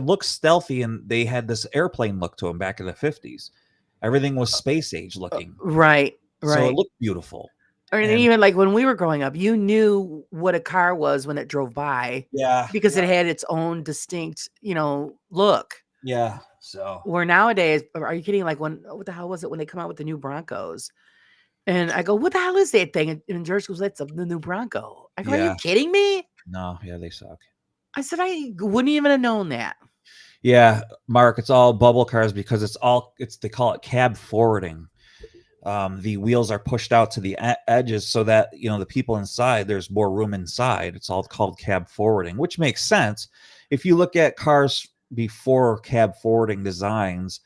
look stealthy, and they had this airplane look to them back in the 50s. Everything was space age looking. Right. So it looked beautiful. Or even like when we were growing up, you knew what a car was when it drove by. Yeah. Because it had its own distinct, look. Yeah. So where nowadays, are you kidding? Like what the hell was it when they come out with the new Broncos? And I go, what the hell is that thing? And George goes, that's the new Bronco. I go, are you kidding me? No, yeah, they suck. I said, I wouldn't even have known that. Yeah, Mark, it's all bubble cars because they call it cab forwarding. The wheels are pushed out to the edges so that, the people inside, there's more room inside. It's all called cab forwarding, which makes sense. If you look at cars before cab forwarding designs,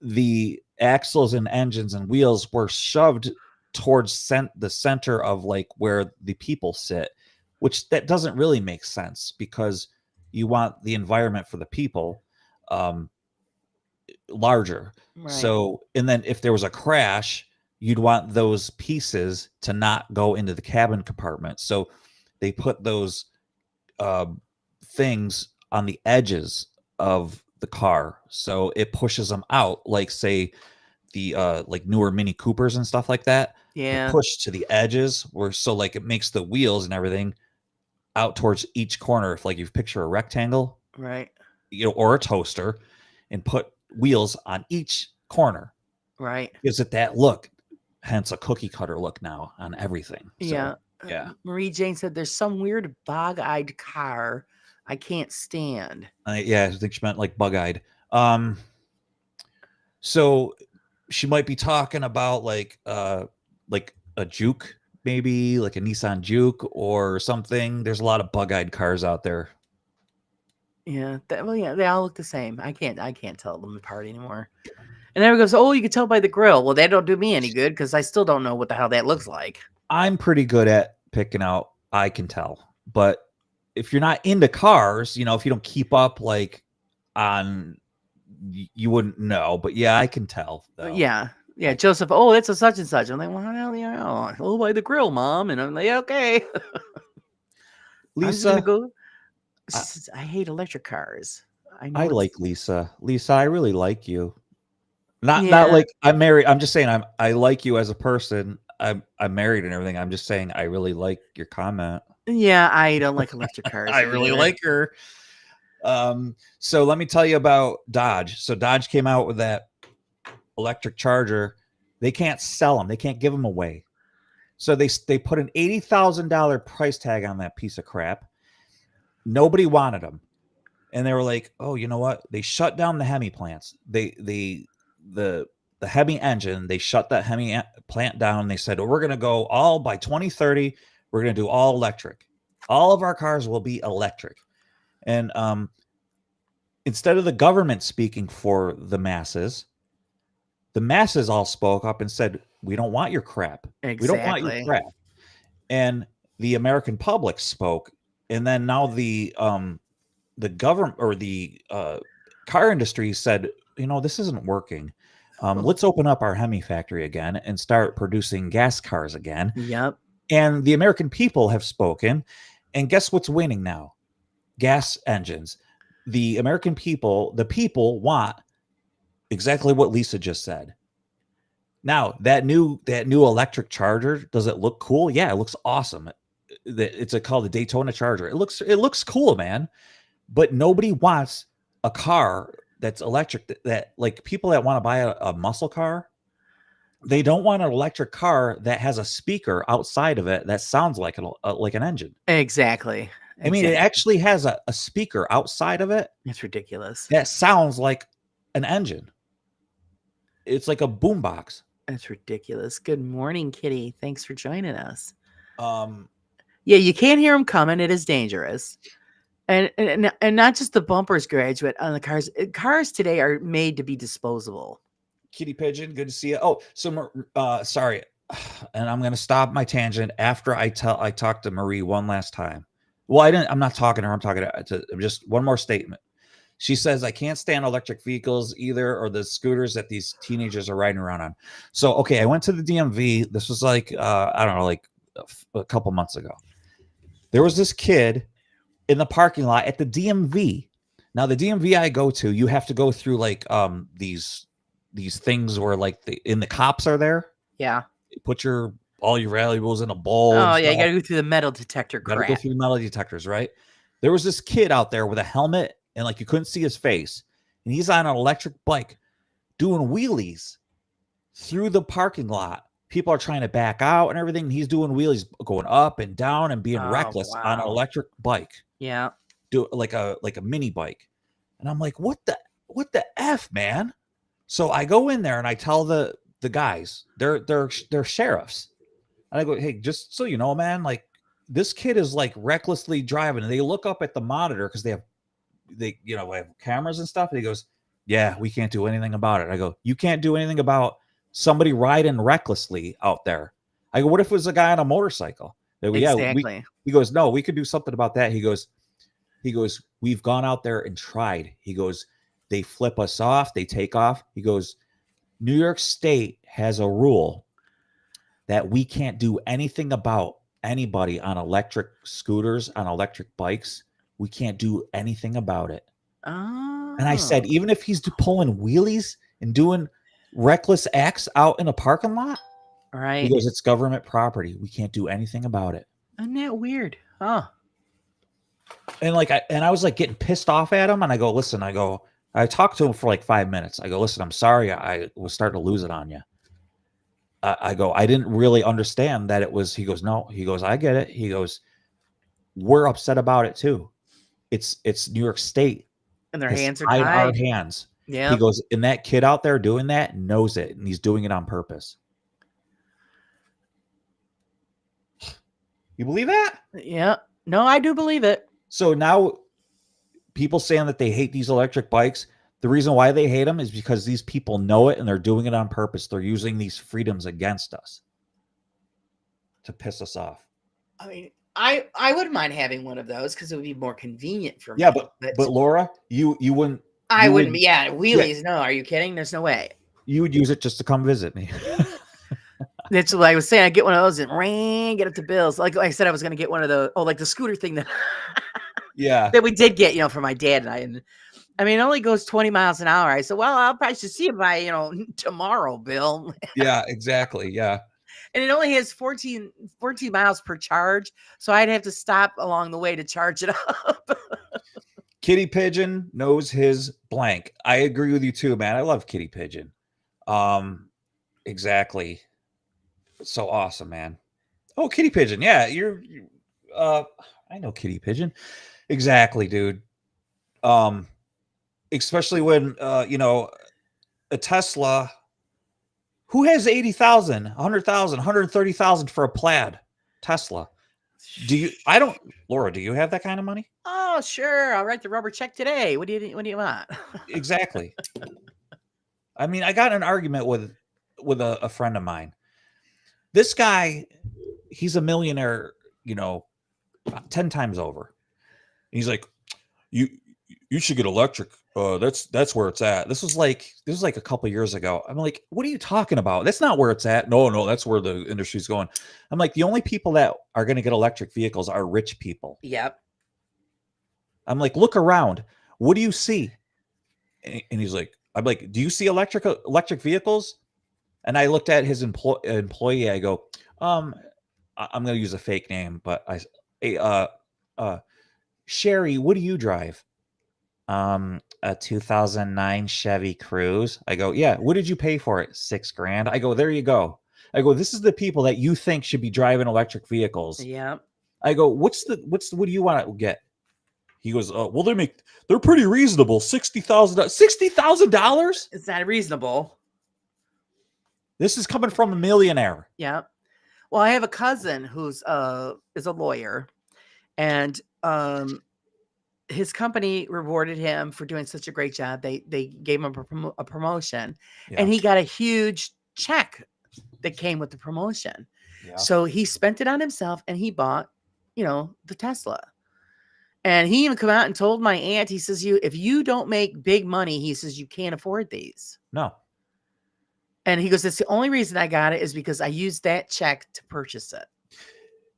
the axles and engines and wheels were shoved towards the center of like where the people sit, which that doesn't really make sense because you want the environment for the people larger. Right. So, and then if there was a crash, you'd want those pieces to not go into the cabin compartment. So they put those things on the edges of the car, so it pushes them out, like say the like newer Mini Coopers and stuff like that. Yeah, push to the edges, so like it makes the wheels and everything out towards each corner. If like you picture a rectangle, right, or a toaster, and put wheels on each corner, right, gives it that look. Hence a cookie cutter look now on everything. So, yeah. Marie Jane said there's some weird bog-eyed car I can't stand. Yeah, I think she meant like bug-eyed. So she might be talking about like a Juke, maybe like a Nissan Juke or something. There's a lot of bug-eyed cars out there. Yeah, yeah, they all look the same. I can't tell them apart anymore. And everyone goes, "Oh, you can tell by the grill." Well, that don't do me any good because I still don't know what the hell that looks like. I'm pretty good at picking out, I can tell. But if you're not into cars, you know, if you don't keep up like on, you wouldn't know. But yeah, I can tell though. Yeah. Joseph, oh, that's a such and such. I'm like, well, how the hell do you know? Oh, by the grill, Mom. And I'm like, okay. I'm just gonna Lisa, go. She says, I hate electric cars. I know I it's like Lisa. Lisa, I really like you. Not yeah, like I'm married. I'm just saying I like you as a person. I'm married and everything. I'm just saying I really like your comment. yeah. I don't like electric cars. I really either. like her. So let me tell you about Dodge. So Dodge came out with that electric charger. They can't sell them. They can't give them away. So they put an $80,000 price tag on that piece of crap. Nobody wanted them, and they were like, "Oh, you know what?" They shut down the Hemi plants. The Hemi engine. They shut that Hemi plant down. They said, "Oh, we're going to go all by 2030. We're going to do all electric. All of our cars will be electric." And instead of the government speaking for the masses all spoke up and said, "We don't want your crap. We don't want your Exactly. crap." And the American public spoke, and then now the government or the car industry said, "You know, this isn't working. Let's open up our Hemi factory again and start producing gas cars again." Yep. And the American people have spoken, and guess what's winning now? Gas engines. The American people, the people want exactly what Lisa just said. Now, that new electric charger, does it look cool? Yeah, it looks awesome. It's called the Daytona Charger. It looks cool, man. But nobody wants a car that's electric. That like people that want to buy a muscle car, they don't want an electric car that has a speaker outside of it that sounds like an engine. Exactly. I mean, it actually has a speaker outside of it It's ridiculous. that sounds like an engine. It's like a boombox. It's ridiculous. Good morning, Kitty. Thanks for joining us. Um, Yeah, you can't hear them coming. It is dangerous. And not just the bumpers, graduate on the cars. Cars today are made to be disposable. Kitty Pigeon, good to see you. Oh, so sorry, and I'm gonna stop my tangent after I talked to Marie one last time. Well, I'm not talking to her. I'm talking to just one more statement. She says, I can't stand electric vehicles either, or the scooters that these teenagers are riding around on. So, okay, I went to the DMV. This was like, I don't know, like a couple months ago. There was this kid in the parking lot at the DMV. Now, the DMV I go to, you have to go through like these things where like the cops are there. Yeah. You put all your valuables in a bowl. Oh, yeah, you got to go through the metal detector Got to crap. go through the metal detectors, right? There was this kid out there with a helmet and like you couldn't see his face. And he's on an electric bike doing wheelies through the parking lot. People are trying to back out and everything. And he's doing wheelies going up and down and being reckless on an electric bike. Yeah. Do like a mini bike. And I'm like, what the F, man? So I go in there and I tell the guys, they're sheriffs. And I go, hey, just so you know, man, like this kid is like recklessly driving. And they look up at the monitor because they have cameras and stuff. And he goes, yeah, we can't do anything about it. I go, you can't do anything about somebody riding recklessly out there. I go, what if it was a guy on a motorcycle? They go, Exactly. yeah, he goes, no, we could do something about that. He goes, we've gone out there and tried. He goes, they flip us off, they take off. He goes, New York State has a rule that we can't do anything about anybody on electric scooters, on electric bikes. We can't do anything about it. Oh. And I said, even if he's pulling wheelies and doing reckless acts out in a parking lot, right. He goes, it's government property. We can't do anything about it. Isn't that weird? Oh. And I was like getting pissed off at him. And I go, listen, I talked to him for like 5 minutes. I go, listen, I'm sorry. I was starting to lose it on you. I go, I didn't really understand that it was, he goes, no, he goes, I get it. He goes, we're upset about it too. It's New York State. And their hands are tied tied. our hands. Yeah. He goes, and that kid out there doing that knows it. And he's doing it on purpose. You believe that? Yeah. No, I do believe it. So now people saying that they hate these electric bikes, the reason why they hate them is because these people know it and they're doing it on purpose. They're using these freedoms against us to piss us off. I mean, I wouldn't mind having one of those because it would be more convenient for me. Yeah, but Laura, you wouldn't. I you wouldn't. would- Yeah, wheelies. No, are you kidding? There's no way. You would use it just to come visit me. That's what I was saying. I get one of those and get up to Bill's. Like I said, I was going to get one of the like the scooter thing that Yeah. that we did get, for my dad and I. And I mean, it only goes 20 miles an hour. I said, well, I'll probably should see it by tomorrow, Bill. Yeah, exactly. Yeah. And it only has 14 miles per charge, so I'd have to stop along the way to charge it up. Kitty Pigeon knows his blank. I agree with you too, man. I love Kitty Pigeon. Exactly. So awesome, man. Oh, Kitty Pigeon. Yeah, I know Kitty Pigeon. Exactly, dude. Especially when a Tesla who has 80,000, 100,000, 130,000 for a plaid Tesla. Laura, do you have that kind of money? Oh, sure. I'll write the rubber check today. What do you want? Exactly. I mean, I got in an argument with a friend of mine. This guy, he's a millionaire, 10 times over. He's like, you should get electric. That's where it's at. This was like a couple years ago. I'm like, what are you talking about? That's not where it's at. No, that's where the industry's going. I'm like, the only people that are going to get electric vehicles are rich people. Yep. I'm like, look around. What do you see? And he's like, I'm like, do you see electric vehicles? And I looked at his employee. I go, I'm going to use a fake name, but Sherry, what do you drive? A 2009 Chevy Cruze. I go, yeah. What did you pay for it? $6,000. I go, there you go. I go, this is the people that you think should be driving electric vehicles. Yeah. I go, what do you want to get? He goes, well, they're pretty reasonable. $60,000. $60,000? It's not reasonable. This is coming from a millionaire. Yeah. Well, I have a cousin who's is a lawyer, and his company rewarded him for doing such a great job. They gave him a promotion, and he got a huge check that came with the promotion. Yeah. So he spent it on himself, and he bought, the Tesla. And he even come out and told my aunt, he says, if you don't make big money, he says, you can't afford these. No. And he goes, that's the only reason I got it is because I used that check to purchase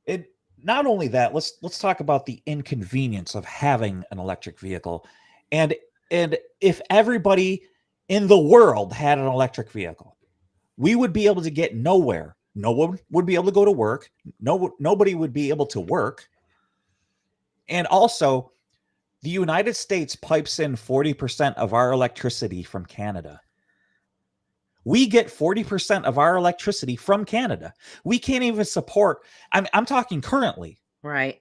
it. Not only that, let's talk about the inconvenience of having an electric vehicle. And if everybody in the world had an electric vehicle, we would be able to get nowhere. No one would be able to go to work. Nobody would be able to work. And also, the United States pipes in 40% of our electricity from Canada. We get 40% of our electricity from Canada. We can't even support. I'm talking currently. Right.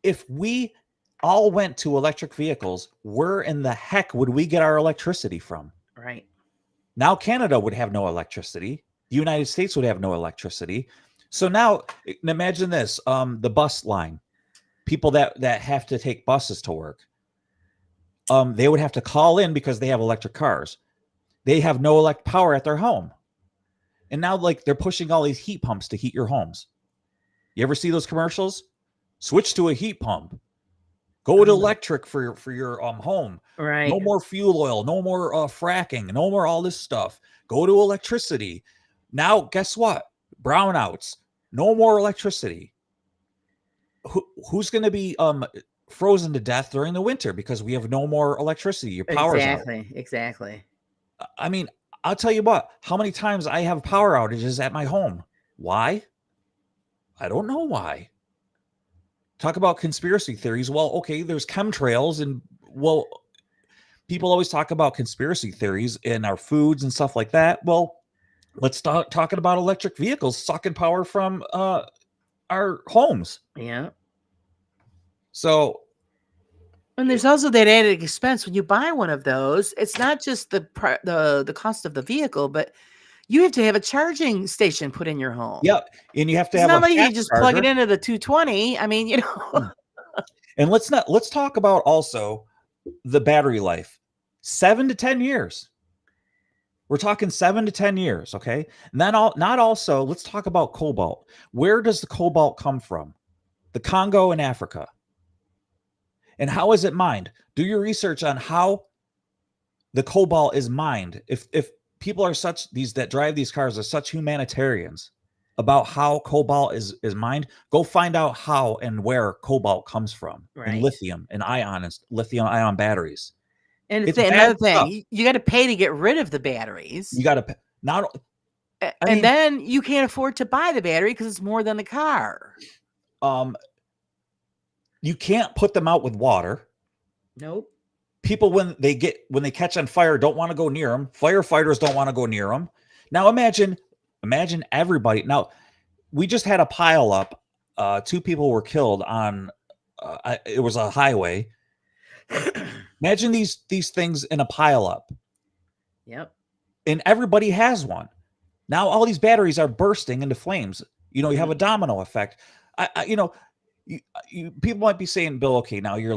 If we all went to electric vehicles, where in the heck would we get our electricity from? Right. Now Canada would have no electricity. The United States would have no electricity. So now imagine this, the bus line. People that have to take buses to work. They would have to call in because they have electric cars. They have no electric power at their home. And now they're pushing all these heat pumps to heat your homes. You ever see those commercials? Switch to a heat pump. Go to electric for your home. Right. No more fuel oil, no more fracking, no more all this stuff. Go to electricity. Now, guess what? Brownouts. No more electricity. Who's going to be frozen to death during the winter because we have no more electricity? Your power's out. Exactly. I mean, I'll tell you what, how many times I have power outages at my home. Why? I don't know why. Talk about conspiracy theories. Well, okay, there's chemtrails and people always talk about conspiracy theories in our foods and stuff like that. Well, let's start talking about electric vehicles sucking power from our homes. Yeah. So, and there's also that added expense when you buy one of those. It's not just the cost of the vehicle, but you have to have a charging station put in your home. Yep. And you have to It's have not a like you fast just plug it charger. into the 220. I mean, And let's talk about also the battery life. 7 to 10 years. We're talking 7 to 10 years, okay? Not also, let's talk about cobalt. Where does the cobalt come from? The Congo and Africa. And how is it mined? Do your research on how the cobalt is mined. If people are such, these that drive these cars are such humanitarians about how cobalt is mined, go find out how and where cobalt comes from in Right. lithium and lithium ion batteries. and It's another bad thing, stuff. you got to pay to get rid of the batteries. You got to not. I And mean, then you can't afford to buy the battery because it's more than the car. You can't put them out with water. Nope. People when they catch on fire don't want to go near them. Firefighters don't want to go near them. Now imagine everybody. Now we just had a pile up. 2 people were killed on. It was a highway. Imagine these things in a pile up. Yep. And everybody has one. Now all these batteries are bursting into flames. You have a domino effect. People might be saying, Bill, okay, now you're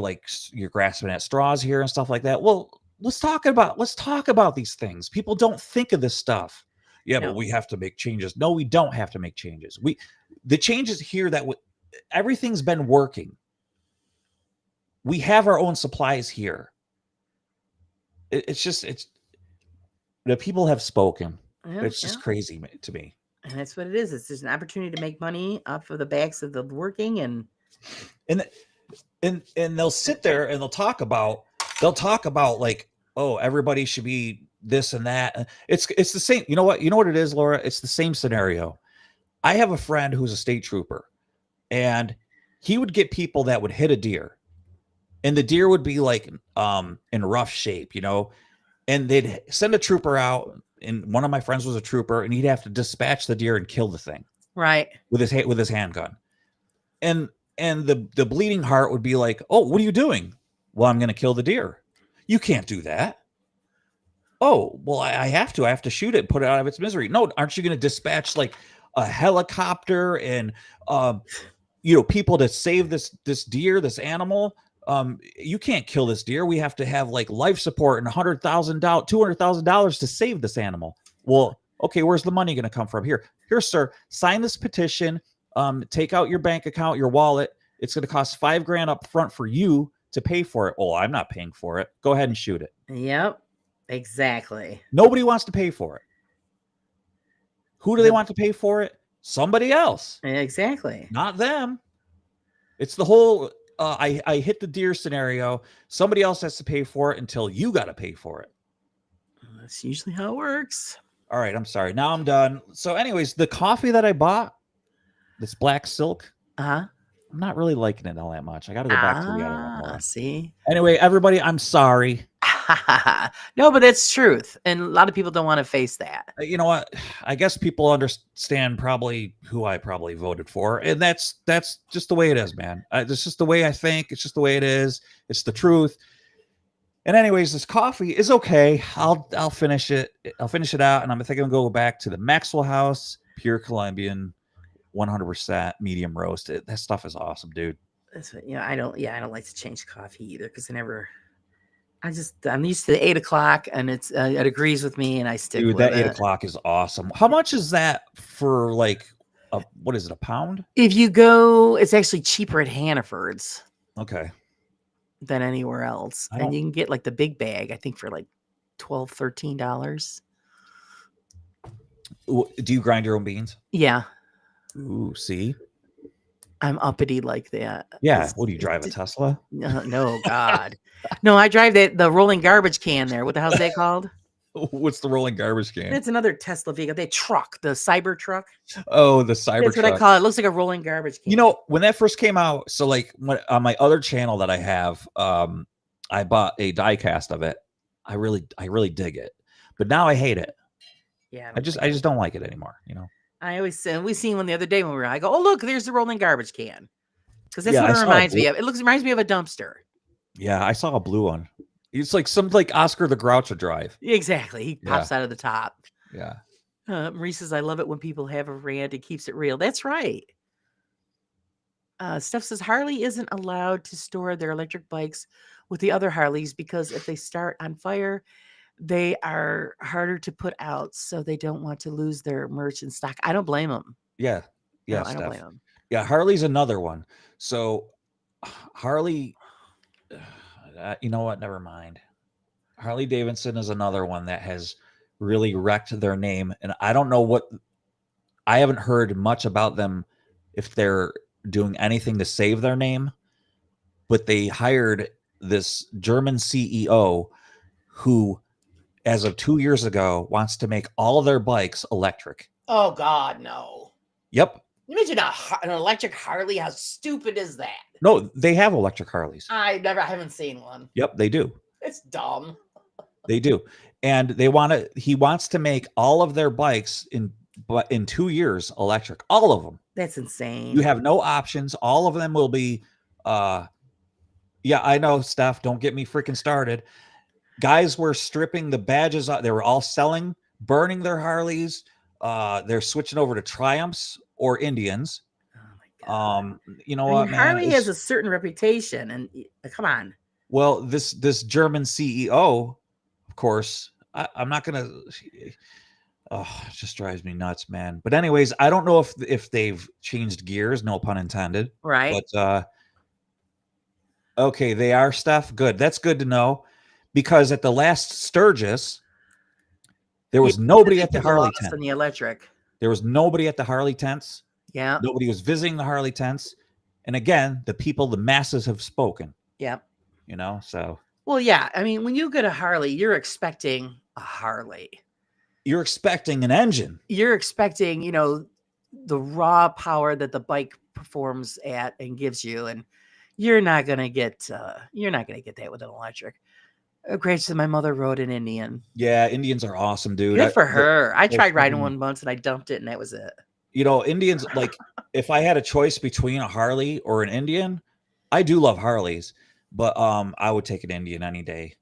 grasping at straws here and stuff like that. Well, let's talk about these things. People don't think of this stuff. Yeah, No. but we have to make changes. No, we don't have to make changes. The changes here everything's been working. We have our own supplies here. It's the people have spoken. Yeah, It's just crazy to me. And that's what it is. It's just an opportunity to make money off of the backs of the working and they'll sit there and they'll talk about like, oh, everybody should be this and that. It's the same. You know what it is, Laura? It's the same scenario. I have a friend who's a state trooper, and he would get people that would hit a deer, and the deer would be like in rough shape, and they'd send a trooper out. And one of my friends was a trooper, and he'd have to dispatch the deer and kill the thing, right, with his handgun. And the bleeding heart would be like, oh, what are you doing? Well, I'm going to kill the deer. You can't do that. Oh, well, I have to shoot it, put it out of its misery. No, aren't you going to dispatch like a helicopter and people to save this deer, this animal? You can't kill this deer. We have to have like life support and $100,000, $200,000 to save this animal. Well, okay, where's the money going to come from? Here, sir, sign this petition. Take out your bank account, your wallet. It's going to cost $5,000 up front for you to pay for it. Oh, I'm not paying for it. Go ahead and shoot it. Yep, exactly. Nobody wants to pay for it. Who do they want to pay for it? Somebody else. Exactly. Not them. It's the whole I hit the deer scenario. Somebody else has to pay for it until you got to pay for it. That's usually how it works. All right, I'm sorry. Now I'm done. So anyways, the coffee that I bought, this black silk, I'm not really liking it all that much. I got to go back to the other one more. See? Anyway, everybody, I'm sorry. No, but it's truth. And a lot of people don't want to face that. You know what? I guess people understand probably who I probably voted for. And that's just the way it is, man. It's just the way I think. It's just the way it is. It's the truth. And anyways, this coffee is okay. I'll finish it. I'll finish it out. And I'm thinking I'll go back to the Maxwell House, pure Colombian, 100% medium roast. That stuff is awesome, dude. That's what, I don't like to change coffee either because I'm used to the 8 o'clock and it agrees with me and I stick with that it. 8 o'clock is awesome. How much is that for like what is it, a pound? If you go, it's actually cheaper at Hannaford's. Okay. Than anywhere else. And you can get like the big bag, I think for like $12, $13. Do you grind your own beans? Yeah. Ooh, see? I'm uppity like that. Yeah. What do you drive, a Tesla? No, God. No, I drive the rolling garbage can there. What the hell's that called? What's the rolling garbage can? It's another Tesla vehicle. The truck, the Cyber truck. Oh, the Cyber That's truck. what I call it. It looks like a rolling garbage can. When that first came out, so like on my other channel that I have, I bought a die cast of it. I really dig it. But now I hate it. Yeah. I just don't like it anymore, I always say, we seen one the other day when I go, oh, look, there's the rolling garbage can. Because that's Yeah, what I it saw reminds it. me of. It reminds me of a dumpster. Yeah, I saw a blue one. It's like something like Oscar the Grouch would drive. Exactly. He pops out of the top. Yeah. Marie says, I love it when people have a rant. It keeps it real. That's right. Steph says Harley isn't allowed to store their electric bikes with the other Harleys because if they start on fire, they are harder to put out. So they don't want to lose their merch and stock. I don't blame them. Yeah. Yeah, I don't blame Steph. them. Yeah, Harley's another one. So Harley, you know what? Never mind. Harley Davidson is another one that has really wrecked their name. And I don't know what, I haven't heard much about them if they're doing anything to save their name, but they hired this German CEO who, as of 2 years ago, wants to make all of their bikes electric. Oh, God, no. Yep. Imagine an electric Harley. How stupid is that? No, they have electric Harleys. I haven't seen one. Yep, they do. It's dumb. They do. And he wants to make all of their bikes in 2 years electric. All of them. That's insane. You have no options. All of them will be yeah, I know, Steph. Don't get me freaking started. Guys were stripping the badges out. They were all selling, burning their Harleys. They're switching over to Triumphs or Indians. Oh my God. You know what, man? Harley has a certain reputation, and come on. Well, this German CEO, of course, I'm not gonna. Oh, it just drives me nuts, man. But anyways, I don't know if they've changed gears, no pun intended. Right. But okay, they are, Steph. Good. That's good to know. Because at the last Sturgis, there was nobody at the Harley tent. In the electric. There was nobody at the Harley tents. Yeah. Nobody was visiting the Harley tents. And again, the masses have spoken. Yep. You know, so. Well, yeah. I mean, when you get a Harley, you're expecting a Harley. You're expecting an engine. You're expecting, the raw power that the bike performs at and gives you, and you're not gonna get that with an electric. Gracious, my mother rode an Indian. Yeah, Indians are awesome, dude. Good for her. I tried riding one once and I dumped it, and that was it. Indians, like, if I had a choice between a Harley or an Indian, I do love Harleys, but I would take an Indian any day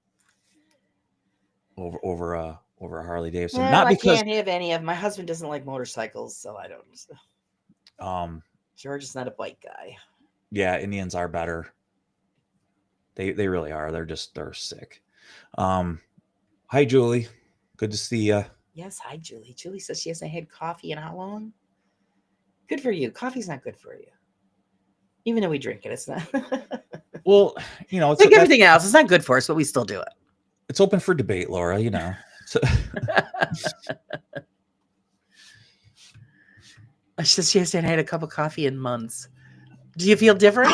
over a Harley Davidson. Well, Not because I can't have any of them. My husband doesn't like motorcycles, so I don't. George is not a bike guy. Yeah, Indians are better. They really are. They're sick. Hi, Julie. Good to see you. Yes, hi, Julie. Julie says she hasn't had coffee in how long? Good for you. Coffee's not good for you. Even though we drink it, it's not. Well, it's like everything else. It's not good for us, but we still do it. It's open for debate, Laura, So. She says she hasn't had a cup of coffee in months. Do you feel different?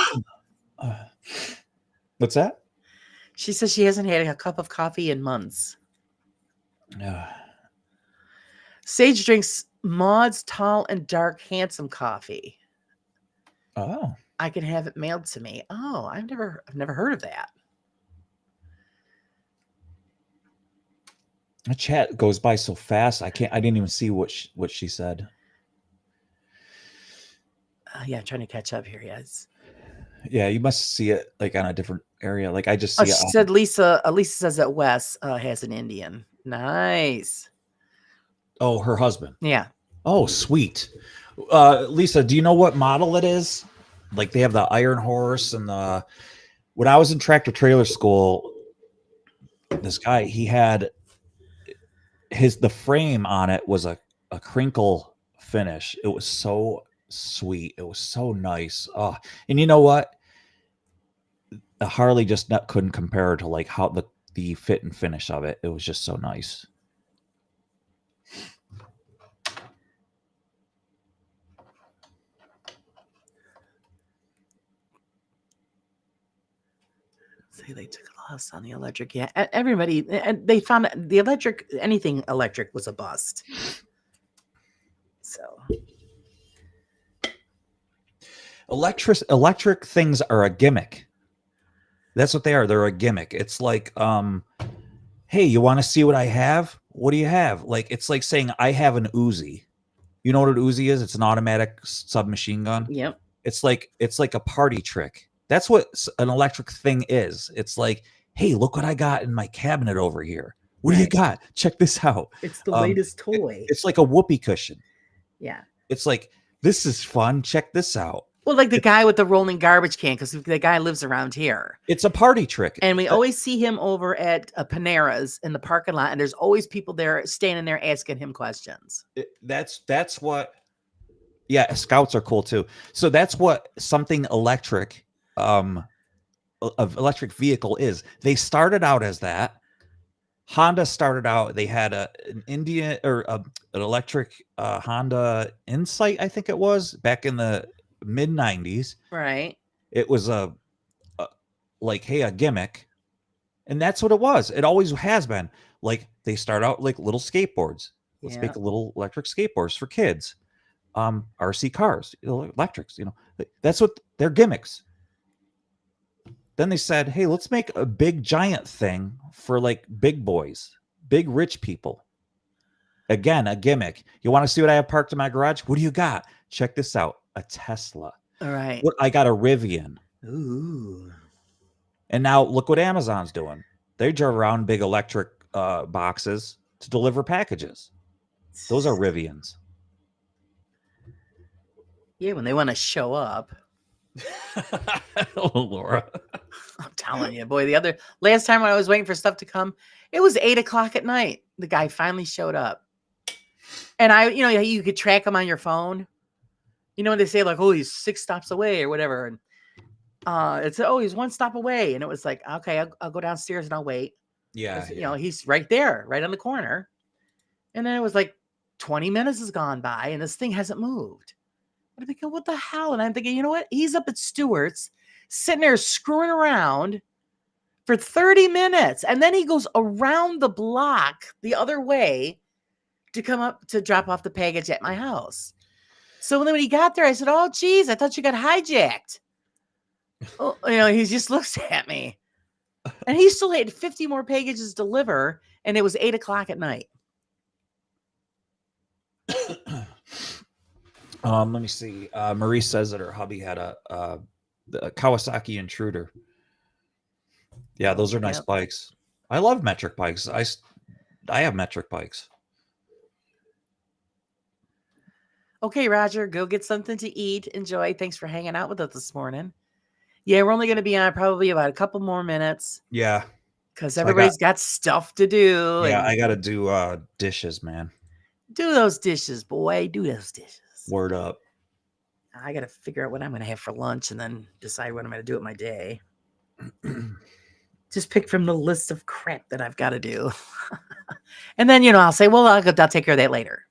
What's that? She says she hasn't had a cup of coffee in months. Sage drinks Maud's tall and dark handsome coffee. Oh. I can have it mailed to me. Oh, I've never heard of that. The chat goes by so fast. I didn't even see what she said. Yeah, I'm trying to catch up here. Yes. Yeah, you must see it like on a different area. Like I just see it. She said Lisa says that Wes has an Indian. Nice. Oh, her husband. Yeah. Oh, sweet. Lisa, do you know what model it is? Like they have the Iron Horse and when I was in tractor trailer school, this guy, he had the frame on it was a crinkle finish. It was so sweet. It was so nice. Oh, and you know what? The Harley just couldn't compare to like how the fit and finish of it. It was just so nice. Say they took a loss on the electric. Yeah, everybody, and they found the electric. Anything electric was a bust. So. Electric things are a gimmick. That's what they are. They're a gimmick. It's like, hey, you want to see what I have? What do you have? Like, it's like saying I have an Uzi. You know what an Uzi is? It's an automatic submachine gun. Yep. It's like a party trick. That's what an electric thing is. It's like, hey, look what I got in my cabinet over here. What do you Right. got? Check this out. It's the Um, latest toy. It's like a whoopee cushion. Yeah. It's like, this is fun. Check this out. Well, like the guy with the rolling garbage can, because the guy lives around here. It's a party trick. And we always see him over at Panera's in the parking lot, and there's always people there standing there asking him questions. That's what. Yeah, scouts are cool too. So that's what something electric, of electric vehicle is. They started out as that. Honda started out. They had an Indian or an electric Honda Insight, I think it was, back in the mid '90s. Right. It was a like, hey, a gimmick, and that's what it was. It always has been. Like, they start out like little skateboards. Let's Yeah. make a little electric skateboards for kids. RC cars, electrics. That's what their gimmicks. Then they said, hey, let's make a big giant thing for like big boys, big rich people. Again, a gimmick. You want to see what I have parked in my garage? What do you got? Check this out. A Tesla. All right. What I got a Rivian. Ooh. And now look what Amazon's doing. They drive around big electric boxes to deliver packages. Those are Rivians. Yeah, when they want to show up. Oh, Laura. I'm telling you, boy, the last time when I was waiting for stuff to come, it was 8:00 at night. The guy finally showed up. And you could track him on your phone. When they say like, oh, he's 6 stops away or whatever. And it's, oh, he's 1 stop away. And it was like, okay, I'll go downstairs and I'll wait. Yeah. He's right there, right on the corner. And then it was like 20 minutes has gone by and this thing hasn't moved. I'm thinking, what the hell? And I'm thinking, you know what? He's up at Stewart's sitting there screwing around for 30 minutes. And then he goes around the block the other way to come up to drop off the package at my house. So then when he got there, I said, oh, geez, I thought you got hijacked. Oh, he just looks at me. And he still had 50 more packages to deliver. And it was 8:00 at night. Let me see. Marie says that her hubby had a Kawasaki Intruder. Yeah, those are nice bikes. I love metric bikes. I have metric bikes. Okay, Roger, go get something to eat. Enjoy. Thanks for hanging out with us this morning. Yeah, we're only going to be on probably about a couple more minutes. Yeah. Because everybody's got stuff to do. Yeah, I got to do dishes, man. Do those dishes, boy. Do those dishes. Word up. I got to figure out what I'm going to have for lunch and then decide what I'm going to do with my day. Just pick from the list of crap that I've got to do. And then, I'll say, well, I'll take care of that later.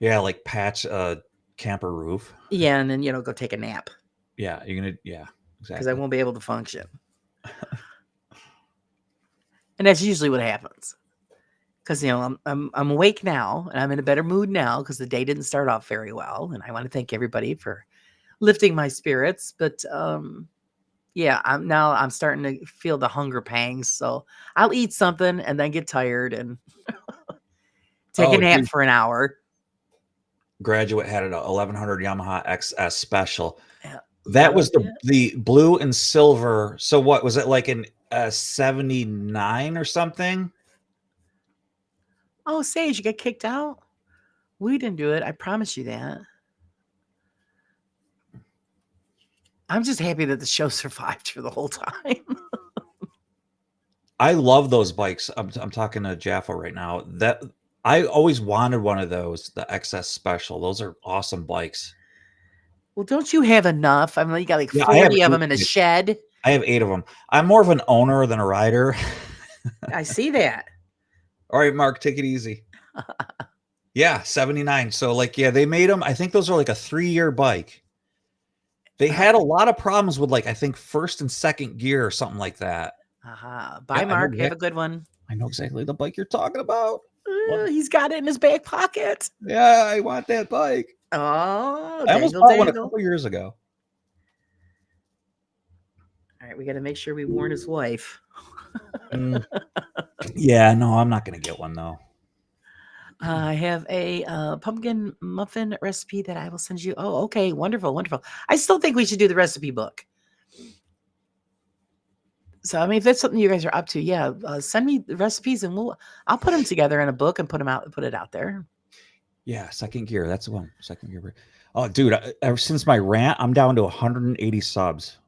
Yeah, like patch a camper roof. Yeah, and then, go take a nap. Yeah, exactly. Because I won't be able to function. And that's usually what happens. Because, I'm awake now, and I'm in a better mood now because the day didn't start off very well. And I want to thank everybody for lifting my spirits. But, yeah, I'm starting to feel the hunger pangs. So I'll eat something and then get tired and take a nap for an hour. Graduate had an 1100 Yamaha XS special. Yeah. That was the blue and silver. So what was it, like in 79 or something? Oh, Sage, you got kicked out? We didn't do it. I promise you that. I'm just happy that the show survived for the whole time. I love those bikes. I'm talking to Jaffa right now. That I always wanted one of those, the XS Special. Those are awesome bikes. Well, don't you have enough? I mean, you got like 40 of them in a shed. I have 8 of them. I'm more of an owner than a rider. I see that. All right, Mark, take it easy. Yeah, 79. So they made them. I think those are like a 3-year bike. They had a lot of problems with I think first and second gear or something like that. Bye, Mark. Have a good one. I know exactly the bike you're talking about. He's got it in his back pocket. Yeah, I want that bike. Oh, I almost bought one a couple years ago. All right, we got to make sure we warn his wife. Yeah, no, I'm not going to get one though. I have a pumpkin muffin recipe that I will send you. Oh, okay. Wonderful. Wonderful. I still think we should do the recipe book. So I mean, if that's something you guys are up to, yeah, send me the recipes and I'll put them together in a book and put it out there. Yeah, second gear. That's the one. Second gear. Oh, dude! Ever since my rant, I'm down to 180 subs.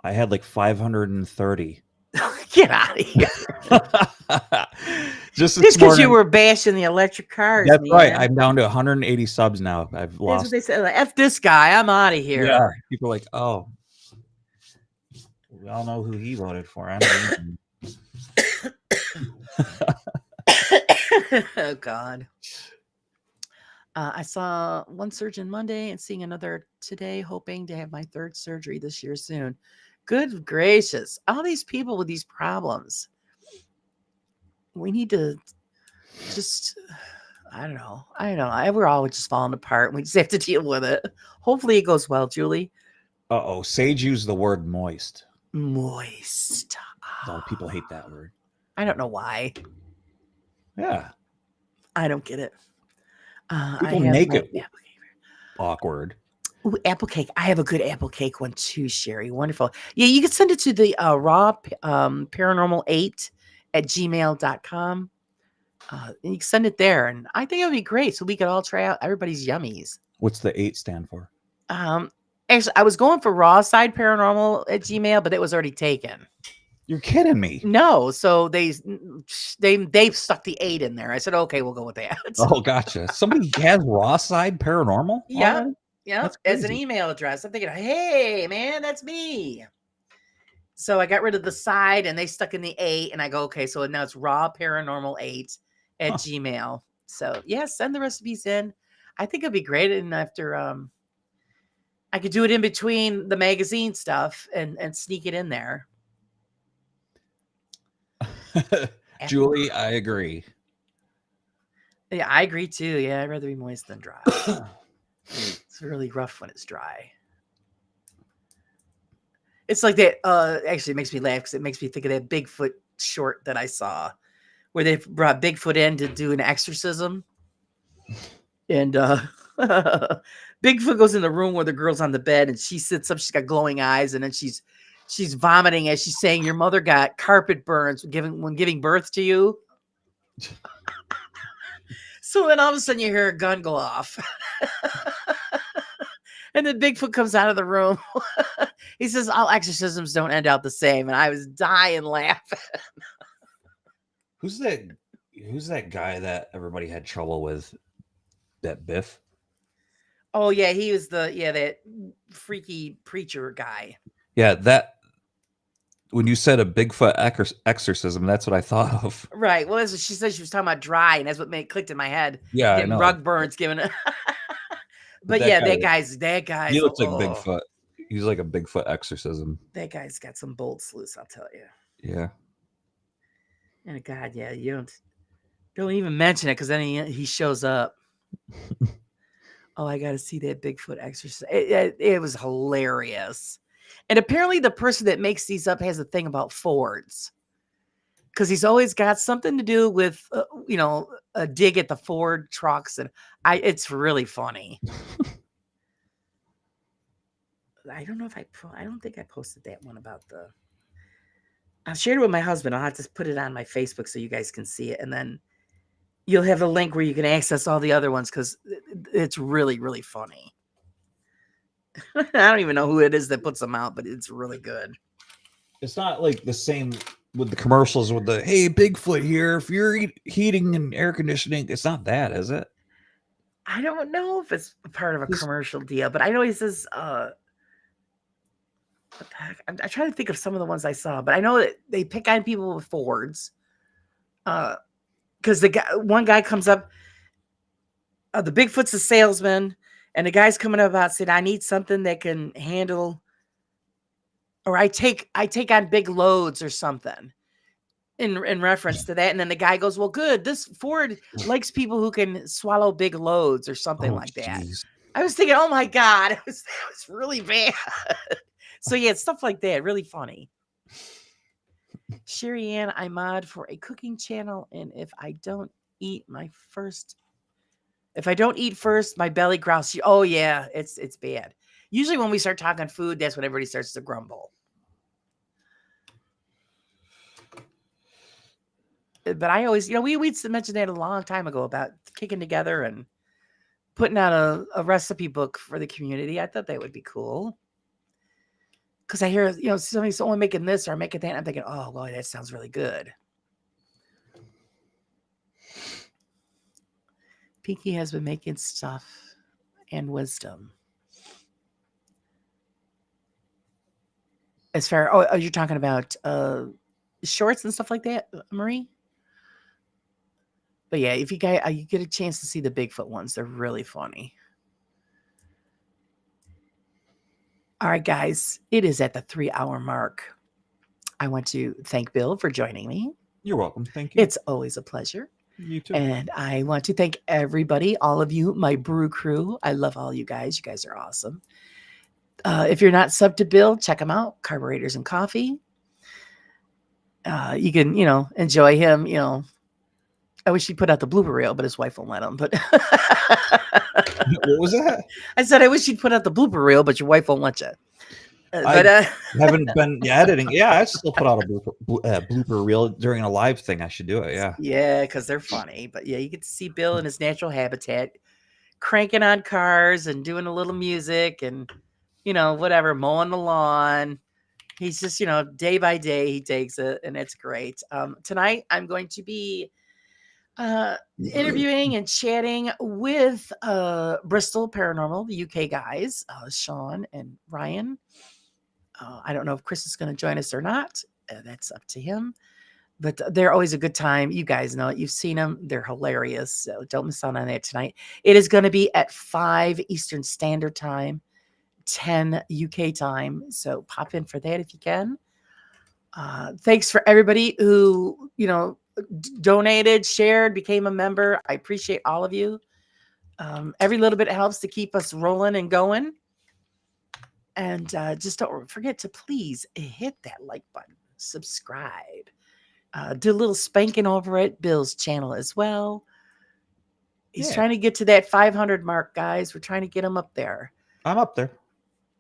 I had like 530. Get out of here! Just this Just because you morning. were bashing the electric cars, That's right. man. I'm down to 180 subs now. I've That's what lost. they said. Like, F this guy. I'm out of here. Yeah, people are like, oh, we all know who he voted for. I'm leaving. Oh God. I saw one surgeon Monday and seeing another today, hoping to have my third surgery this year soon. Good gracious. All these people with these problems. We need to just, I don't know. We're all just falling apart and we just have to deal with it. Hopefully it goes well, Julie. Uh-oh. Sage used the word moist. Moist. A lot of people hate that word. I don't know why. Yeah. I don't get it. People make it awkward. Ooh, apple cake. I have a good apple cake one too, Sherry. Wonderful. Yeah, you can send it to the raw paranormal8 at gmail.com. And you can send it there. And I think it would be great. So we could all try out everybody's yummies. What's the 8 stand for? Actually, I was going for raw side paranormal at Gmail, but it was already taken. You're kidding me. No, so they stuck the 8 in there. I said, okay, we'll go with that. Oh, gotcha. Somebody has raw side paranormal? Yeah. already? Yeah, That's as an crazy. email address. I'm thinking, hey, man, that's me. So I got rid of the side and they stuck in the 8. And I go, okay, so now it's raw paranormal 8 at Gmail. So, yeah, send the recipes in. I think it'd be great. And after, I could do it in between the magazine stuff and sneak it in there. Julie, I agree. Yeah, I agree too. Yeah, I'd rather be moist than dry. It's really rough when it's dry. It's like that. Actually, it makes me laugh because it makes me think of that Bigfoot short that I saw where they brought Bigfoot in to do an exorcism. And Bigfoot goes in the room where the girl's on the bed and she sits up. She's got glowing eyes. And then she's vomiting as she's saying, your mother got carpet burns when giving birth to you. So then all of a sudden you hear a gun go off. And then Bigfoot comes out of the room. He says, all exorcisms don't end out the same. And I was dying laughing. Who's that guy that everybody had trouble with? That Biff? Oh, yeah. He was that freaky preacher guy. Yeah, that when you said a Bigfoot exorcism, that's what I thought of. Right. Well, that's what she said. She was talking about dry, and that's what clicked in my head. Yeah, getting I know. rug burns, giving it. But that yeah, guy, that guy's. he looks like Bigfoot. He's like a Bigfoot exorcism. That guy's got some bold sleuths, I'll tell you. Yeah. And God, yeah, you don't even mention it because then he shows up. Oh, I got to see that Bigfoot exorcism. It was hilarious. And apparently the person that makes these up has a thing about Fords. Because he's always got something to do with, a dig at the Ford trucks. And it's really funny. I don't know if I don't think I posted that one about I shared it with my husband. I'll have to put it on my Facebook so you guys can see it. And then you'll have a link where you can access all the other ones because it's really, really funny. I don't even know who it is that puts them out, but it's really good. It's not like the same with the commercials with the, hey, Bigfoot here. If you're heating and air conditioning, it's not that, is it? I don't know if it's part of a commercial deal, but I know he says, I'm trying to think of some of the ones I saw, but I know that they pick on people with Fords. Because one guy comes up, the Bigfoot's a salesman, and the guy's coming up about saying, I need something that can handle, or I take on big loads or something in reference to that. And then the guy goes, well, good. This Ford likes people who can swallow big loads or something like that. I was thinking, oh my God, that was really bad. So yeah, it's stuff like that. Really funny. Sherry Ann, I mod for a cooking channel. And if I don't eat first, my belly growls. Oh yeah, it's bad. Usually when we start talking food, that's when everybody starts to grumble. But I always, we mentioned that a long time ago about kicking together and putting out a recipe book for the community. I thought that would be cool. Because I hear, somebody's only making this or making that. And I'm thinking, oh, boy, that sounds really good. Pinky has been making stuff and wisdom. As far, you're talking about shorts and stuff like that, Marie? But yeah, if you get a chance to see the Bigfoot ones, they're really funny. All right, guys, it is at the 3-hour mark. I want to thank Bill for joining me. You're welcome. Thank you. It's always a pleasure. You too. And I want to thank everybody, all of you, my brew crew. I love all you guys. You guys are awesome. If you're not subbed to Bill, check him out. Carburetors and Coffee. You can, enjoy him. I wish he'd put out the blooper reel, but his wife won't let him. But what was that? I said I wish he'd put out the blooper reel, but your wife won't let you. I haven't been editing. Yeah, I still put out a blooper reel during a live thing. I should do it. Yeah. Yeah, because they're funny. But yeah, you get to see Bill in his natural habitat, cranking on cars and doing a little music and, whatever, mowing the lawn. He's just, day by day, he takes it, and it's great. Tonight, I'm going to be interviewing and chatting with Bristol Paranormal, the UK guys, Sean and Ryan. I don't know if Chris is going to join us or not. That's up to him. But they're always a good time. You guys know it. You've seen them. They're hilarious. So don't miss out on that tonight. It is going to be at 5 Eastern Standard Time, 10 UK time. So pop in for that if you can. Thanks for everybody who, donated, shared, became a member. I appreciate all of you. Every little bit helps to keep us rolling and going. And just don't forget to please hit that like button, subscribe, do a little spanking over at Bill's channel as well. He's trying to get to that 500 mark, guys. We're trying to get him up there. I'm up there.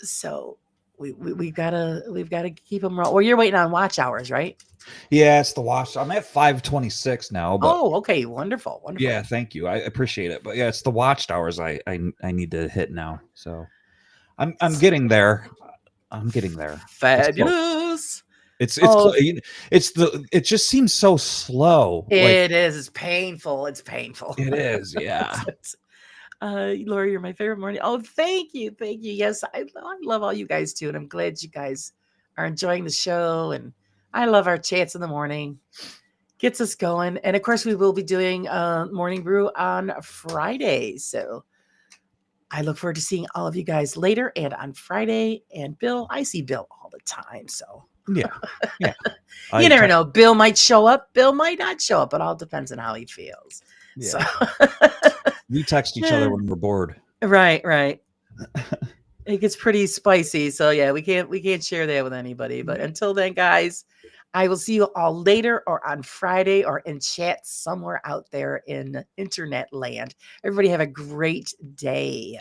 So we've got to keep him rolling. Well, you're waiting on watch hours, right? Yeah, it's the watch. I'm at 526 now. But okay, wonderful. Yeah, thank you. I appreciate it. But yeah, it's the watchtowers I need to hit now. So I'm getting there. I'm getting there. Fabulous. It just seems so slow. It is. It's painful. It's painful. It is. Yeah. Lori, you're my favorite morning. Oh, thank you. Thank you. Yes, I love all you guys too. And I'm glad you guys are enjoying the show. And I love our chats in the morning. Gets us going. And of course, we will be doing Morning Brew on Friday. So I look forward to seeing all of you guys later and on Friday. And Bill, I see Bill all the time. So yeah. You never know. Bill might show up. Bill might not show up. It all depends on how he feels. Yeah. So we text each other when we're bored. Right. It gets pretty spicy. So yeah, we can't share that with anybody. But until then, guys, I will see you all later or on Friday or in chat somewhere out there in internet land. Everybody have a great day.